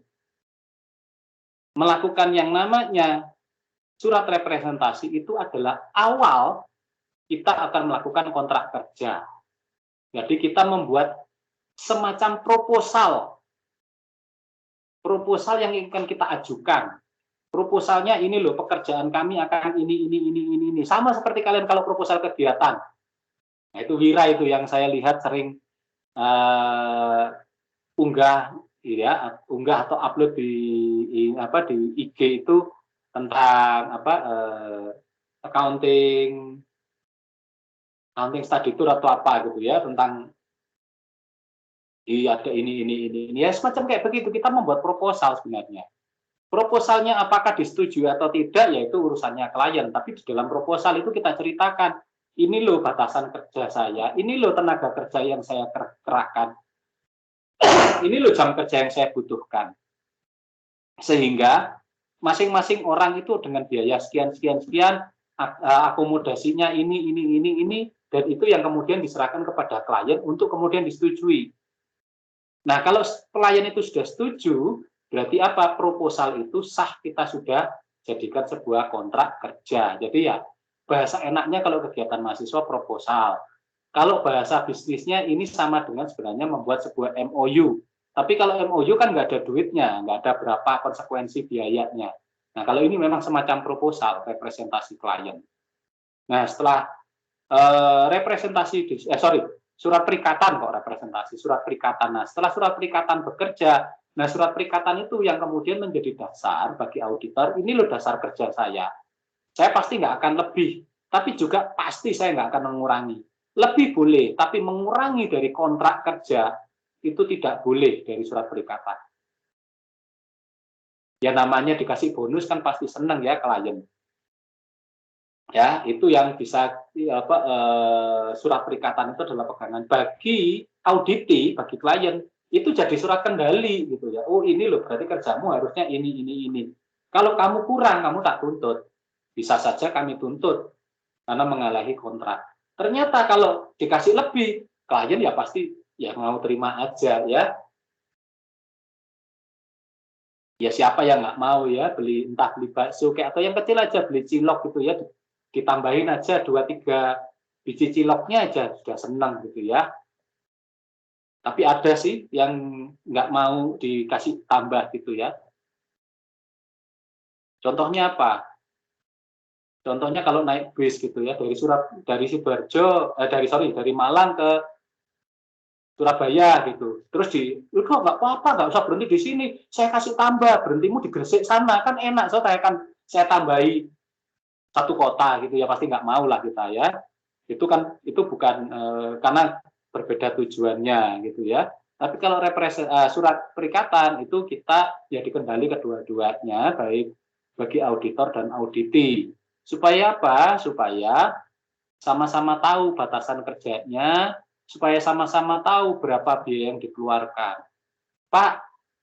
melakukan yang namanya surat representasi itu adalah awal kita akan melakukan kontrak kerja. Jadi kita membuat semacam proposal yang ingin kita ajukan. Proposalnya ini loh, pekerjaan kami akan ini. Sama seperti kalian kalau proposal kegiatan. Nah, itu Wira itu yang saya lihat sering unggah atau upload di IG itu tentang accounting study tour atau apa gitu ya, tentang ada ini ya semacam kayak begitu. Kita membuat proposal sebenarnya. Proposalnya apakah disetujui atau tidak, yaitu urusannya klien. Tapi di dalam proposal itu kita ceritakan, ini loh batasan kerja saya, ini loh tenaga kerja yang saya kerahkan, ini loh jam kerja yang saya butuhkan. Sehingga masing-masing orang itu dengan biaya sekian, akomodasinya ini, dan itu yang kemudian diserahkan kepada klien untuk kemudian disetujui. Nah, kalau klien itu sudah setuju, berarti apa? Proposal itu sah, kita sudah jadikan sebuah kontrak kerja. Jadi ya bahasa enaknya kalau kegiatan mahasiswa proposal. Kalau bahasa bisnisnya ini sama dengan sebenarnya membuat sebuah MOU. Tapi kalau MOU kan nggak ada duitnya, nggak ada berapa konsekuensi biayanya. Nah, kalau ini memang semacam proposal representasi klien. Nah, setelah surat perikatan kok representasi, surat perikatan. Nah, setelah surat perikatan bekerja, nah surat perikatan itu yang kemudian menjadi dasar bagi auditor, ini loh dasar kerja saya. Saya pasti nggak akan lebih, tapi juga pasti saya nggak akan mengurangi. Lebih boleh, tapi mengurangi dari kontrak kerja itu tidak boleh dari surat perikatan. Ya namanya dikasih bonus kan pasti seneng ya klien. Ya, itu yang bisa surat perikatan itu adalah pegangan bagi auditi, bagi klien itu jadi surat kendali gitu ya. Oh, ini loh berarti kerjamu harusnya ini. Kalau kamu kurang, kamu tak tuntut. Bisa saja kami tuntut karena mengalahi kontrak. Ternyata kalau dikasih lebih, klien ya pasti ya mau terima aja ya. Ya siapa yang nggak mau ya beli, entah beli bakso kayak, atau yang kecil aja beli cilok gitu ya, ditambahin aja 2-3 biji ciloknya aja sudah senang gitu ya. Tapi ada sih yang nggak mau dikasih tambah gitu ya. Contohnya apa? Contohnya kalau naik bis gitu ya, dari Sidoarjo, dari Malang ke Surabaya gitu. Terus udah nggak apa-apa, nggak usah berhenti di sini. Saya kasih tambah, berhentimu di Gresik sana kan enak. Saya tambahi 1 kota gitu ya, pasti nggak mau lah kita ya. Itu bukan karena berbeda tujuannya gitu ya. Tapi kalau surat perikatan itu kita ya dikendali kedua-duanya, baik bagi auditor dan auditi. Supaya apa? Supaya sama-sama tahu batasan kerjanya, supaya sama-sama tahu berapa biaya yang dikeluarkan. Pak,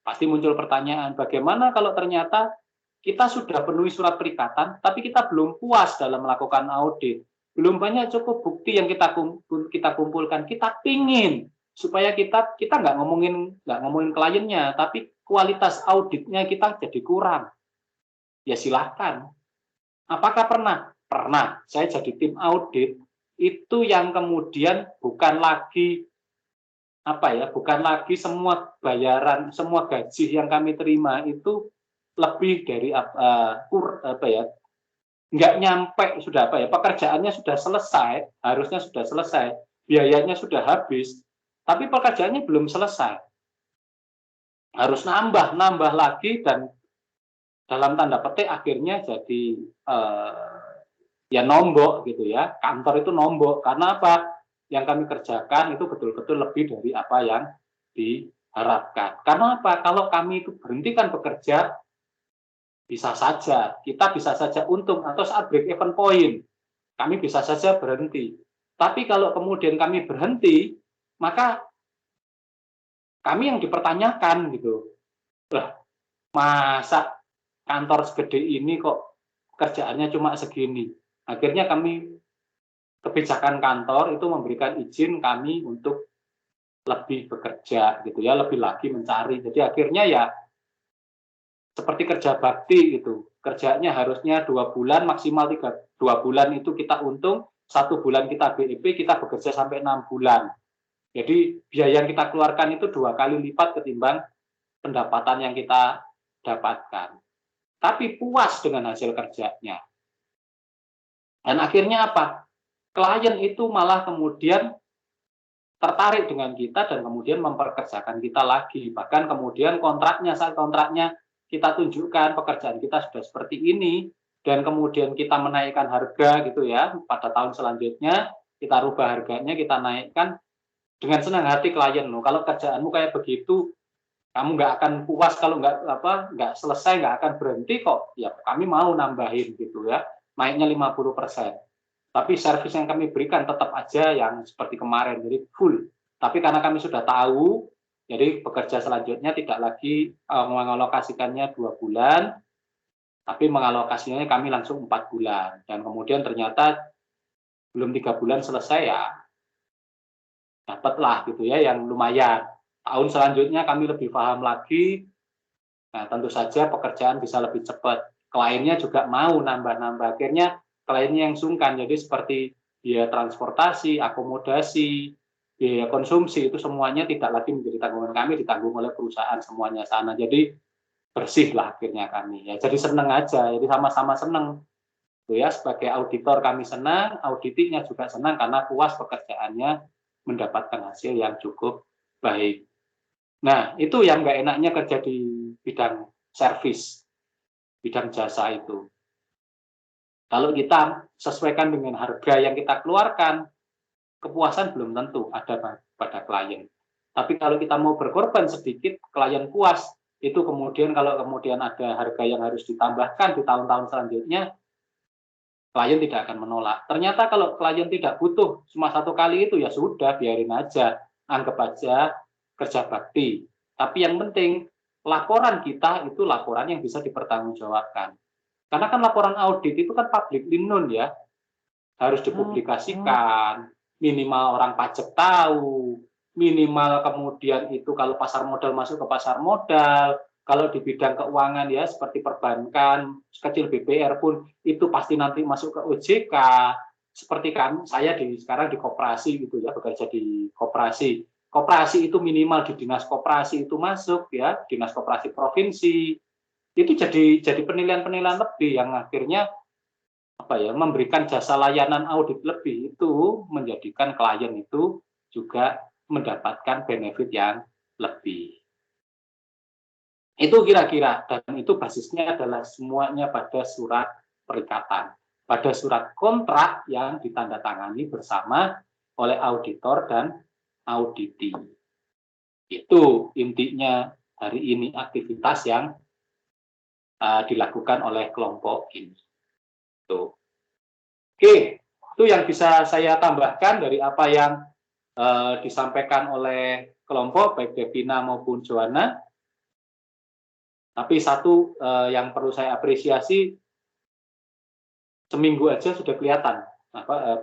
pasti muncul pertanyaan, bagaimana kalau ternyata kita sudah penuhi surat perikatan, tapi kita belum puas dalam melakukan audit, belum banyak cukup bukti yang kita kumpulkan, kita pingin supaya kita nggak ngomongin kliennya, tapi kualitas auditnya kita jadi kurang. Ya silahkan. Apakah pernah? Pernah. Saya jadi tim audit itu yang kemudian bukan lagi semua bayaran, semua gaji yang kami terima itu lebih dari nggak nyampe, pekerjaannya sudah selesai, harusnya sudah selesai, biayanya sudah habis, tapi pekerjaannya belum selesai, harus nambah lagi, dan dalam tanda petik akhirnya jadi ya nombok gitu ya, kantor itu nombok. Karena apa? Yang kami kerjakan itu betul-betul lebih dari apa yang diharapkan. Karena apa? Kalau kami itu berhentikan bekerja, kita bisa saja untung, atau saat break even point kami bisa saja berhenti. Tapi kalau kemudian kami berhenti, maka kami yang dipertanyakan gitu. Lah, masa kantor segede ini kok kerjaannya cuma segini? Akhirnya kebijakan kantor itu memberikan izin kami untuk lebih bekerja gitu ya, lebih lagi mencari. Jadi akhirnya ya seperti kerja bakti gitu. Kerjanya harusnya 2 bulan, maksimal 2 bulan itu kita untung, 1 bulan kita BEP, kita bekerja sampai 6 bulan. Jadi biaya yang kita keluarkan itu 2 kali lipat ketimbang pendapatan yang kita dapatkan. Tapi puas dengan hasil kerjanya. Dan akhirnya apa? Klien itu malah kemudian tertarik dengan kita dan kemudian memperkerjakan kita lagi. Bahkan kemudian saat kontraknya kita tunjukkan pekerjaan kita sudah seperti ini, dan kemudian kita menaikkan harga gitu ya, pada tahun selanjutnya kita rubah harganya, kita naikkan, dengan senang hati klien, loh kalau kerjaanmu kayak begitu, kamu nggak akan puas, kalau nggak selesai, nggak akan berhenti kok, ya kami mau nambahin gitu ya, naiknya 50%. Tapi servis yang kami berikan tetap aja yang seperti kemarin, jadi full. Tapi karena kami sudah tahu, jadi bekerja selanjutnya tidak lagi mengalokasikannya 2 bulan, tapi mengalokasinya kami langsung 4 bulan. Dan kemudian ternyata belum 3 bulan selesai ya, dapatlah gitu ya yang lumayan. Tahun selanjutnya kami lebih paham lagi, nah tentu saja pekerjaan bisa lebih cepat. Kliennya juga mau nambah-nambah, akhirnya kliennya yang sungkan. Jadi seperti biaya transportasi, akomodasi, biaya konsumsi, itu semuanya tidak lagi menjadi tanggungan kami, ditanggung oleh perusahaan semuanya sana. Jadi bersih lah akhirnya kami. Ya jadi seneng aja, jadi sama-sama seneng. Tuh ya, sebagai auditor kami senang, auditinya juga senang karena puas pekerjaannya, mendapatkan hasil yang cukup baik. Nah, itu yang nggak enaknya kerja di bidang servis, bidang jasa itu. Kalau kita sesuaikan dengan harga yang kita keluarkan, kepuasan belum tentu ada pada klien. Tapi kalau kita mau berkorban sedikit, klien puas, itu kemudian kalau kemudian ada harga yang harus ditambahkan di tahun-tahun selanjutnya, klien tidak akan menolak. Ternyata kalau klien tidak butuh cuma 1 kali itu, ya sudah, biarin aja, anggap aja kerja bakti. Tapi yang penting laporan kita itu laporan yang bisa dipertanggungjawabkan. Karena kan laporan audit itu kan publicly known ya, harus dipublikasikan, minimal orang pajak tahu, minimal kemudian itu kalau pasar modal masuk ke pasar modal, kalau di bidang keuangan ya seperti perbankan, kecil BPR pun itu pasti nanti masuk ke OJK. Seperti kan saya sekarang di koperasi gitu ya, bekerja di koperasi. Koperasi itu minimal di dinas koperasi itu masuk ya, dinas koperasi provinsi. Itu jadi penilaian-penilaian lebih yang akhirnya memberikan jasa layanan audit lebih, itu menjadikan klien itu juga mendapatkan benefit yang lebih. Itu kira-kira, dan itu basisnya adalah semuanya pada surat perikatan, pada surat kontrak yang ditandatangani bersama oleh auditor dan auditi. Itu intinya hari ini aktivitas yang dilakukan oleh kelompok ini. Tuh. Oke, itu yang bisa saya tambahkan dari apa yang disampaikan oleh kelompok, baik Devina maupun Joanna. Tapi satu yang perlu saya apresiasi, seminggu aja sudah kelihatan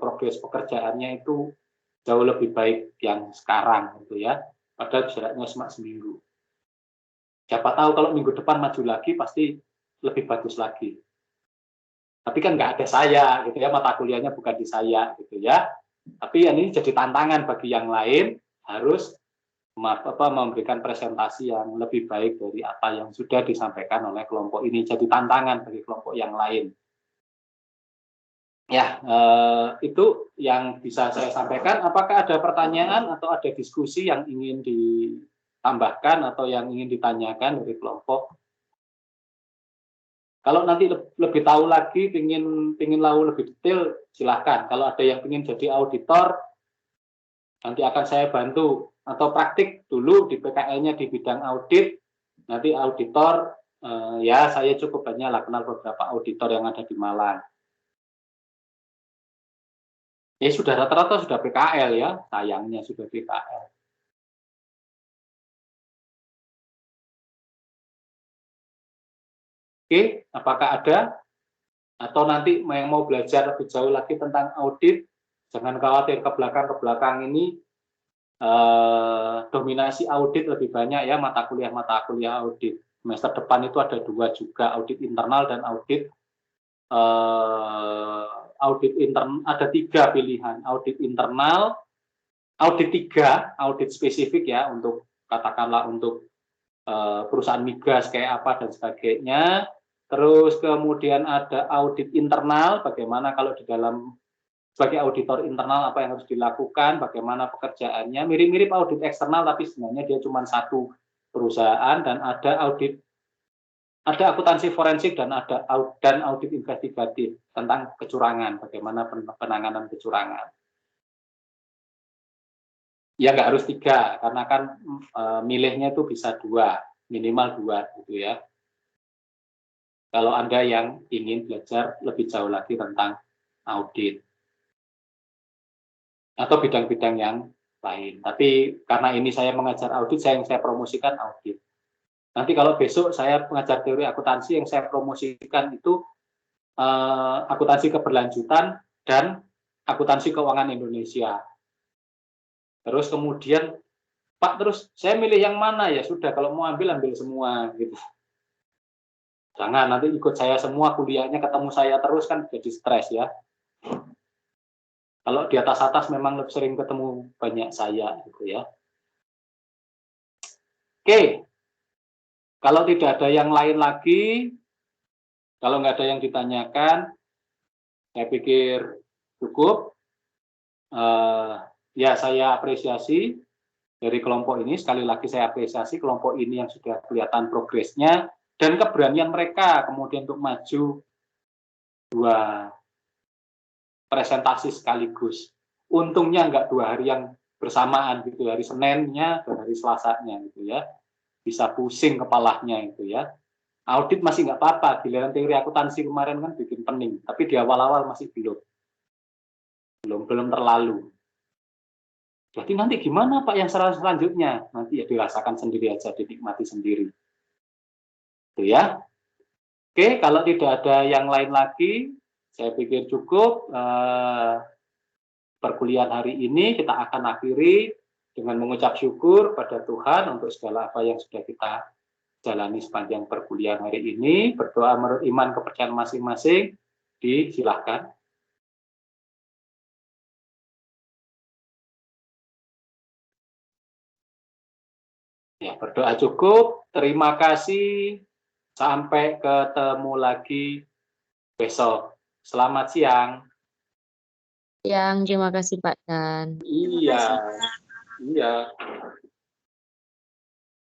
progres pekerjaannya itu jauh lebih baik yang sekarang gitu ya. Padahal jaraknya cuma seminggu. Siapa tahu kalau minggu depan maju lagi pasti lebih bagus lagi. Tapi kan nggak ada saya gitu ya, mata kuliahnya bukan di saya gitu ya. Tapi ini jadi tantangan bagi yang lain, harus memberikan presentasi yang lebih baik dari apa yang sudah disampaikan oleh kelompok ini. Jadi tantangan bagi kelompok yang lain. Ya, itu yang bisa saya sampaikan. Apakah ada pertanyaan atau ada diskusi yang ingin ditambahkan atau yang ingin ditanyakan dari kelompok? Kalau nanti lebih tahu lagi, ingin tahu lebih detail, silahkan. Kalau ada yang ingin jadi auditor, nanti akan saya bantu. Atau praktik dulu di PKL-nya di bidang audit, nanti auditor, ya saya cukup banyak lah kenal beberapa auditor yang ada di Malang. Ya sudah rata-rata sudah PKL ya, sayangnya sudah PKL. Oke, apakah ada? Atau nanti yang mau belajar lebih jauh lagi tentang audit, jangan khawatir, ke belakang ini dominasi audit lebih banyak ya, mata kuliah audit. Semester depan itu ada 2 juga, audit internal dan audit internal. Ada 3 pilihan, audit internal, audit 3, audit spesifik ya, untuk katakanlah untuk perusahaan migas kayak apa dan sebagainya. Terus kemudian ada audit internal, bagaimana kalau di dalam sebagai auditor internal apa yang harus dilakukan, bagaimana pekerjaannya, mirip-mirip audit eksternal tapi sebenarnya dia cuma satu perusahaan. Dan ada akuntansi forensik dan ada audit investigatif tentang kecurangan, bagaimana penanganan kecurangan. Ya nggak harus 3, karena kan milihnya itu bisa 2, minimal 2 gitu ya. Kalau Anda yang ingin belajar lebih jauh lagi tentang audit atau bidang-bidang yang lain. Tapi karena ini saya mengajar audit, yang saya promosikan audit. Nanti kalau besok saya mengajar teori akuntansi, yang saya promosikan itu akuntansi keberlanjutan dan akuntansi keuangan Indonesia. Terus kemudian, Pak, terus saya milih yang mana? Ya sudah, kalau mau ambil semua gitu. Jangan nanti ikut saya semua kuliahnya, ketemu saya terus kan jadi stres ya. Kalau di atas memang lebih sering ketemu banyak saya gitu ya. Oke. Kalau tidak ada yang lain lagi, kalau nggak ada yang ditanyakan, saya pikir cukup. Ya saya apresiasi dari kelompok ini, sekali lagi saya apresiasi kelompok ini yang sudah kelihatan progresnya dan keberanian mereka kemudian untuk maju 2 presentasi sekaligus. Untungnya nggak 2 hari yang bersamaan gitu, hari Seninnya dan hari Selasanya gitu ya. Bisa pusing kepalanya itu ya. Audit masih nggak apa-apa, giliran teori akuntansi kemarin kan bikin pening, tapi di awal-awal masih belum terlalu. Jadi nanti gimana Pak yang selanjutnya? Nanti ya dirasakan sendiri aja, dinikmati sendiri. Itu ya. Oke, kalau tidak ada yang lain lagi, saya pikir cukup. Perkuliahan hari ini kita akan akhiri dengan mengucap syukur pada Tuhan untuk segala apa yang sudah kita jalani sepanjang perkuliahan hari ini. Berdoa menurut iman kepercayaan masing-masing. Disilahkan. Ya, berdoa cukup. Terima kasih. Sampai ketemu lagi besok. Selamat siang. Yang terima kasih Pak Dan. Iya. Iya.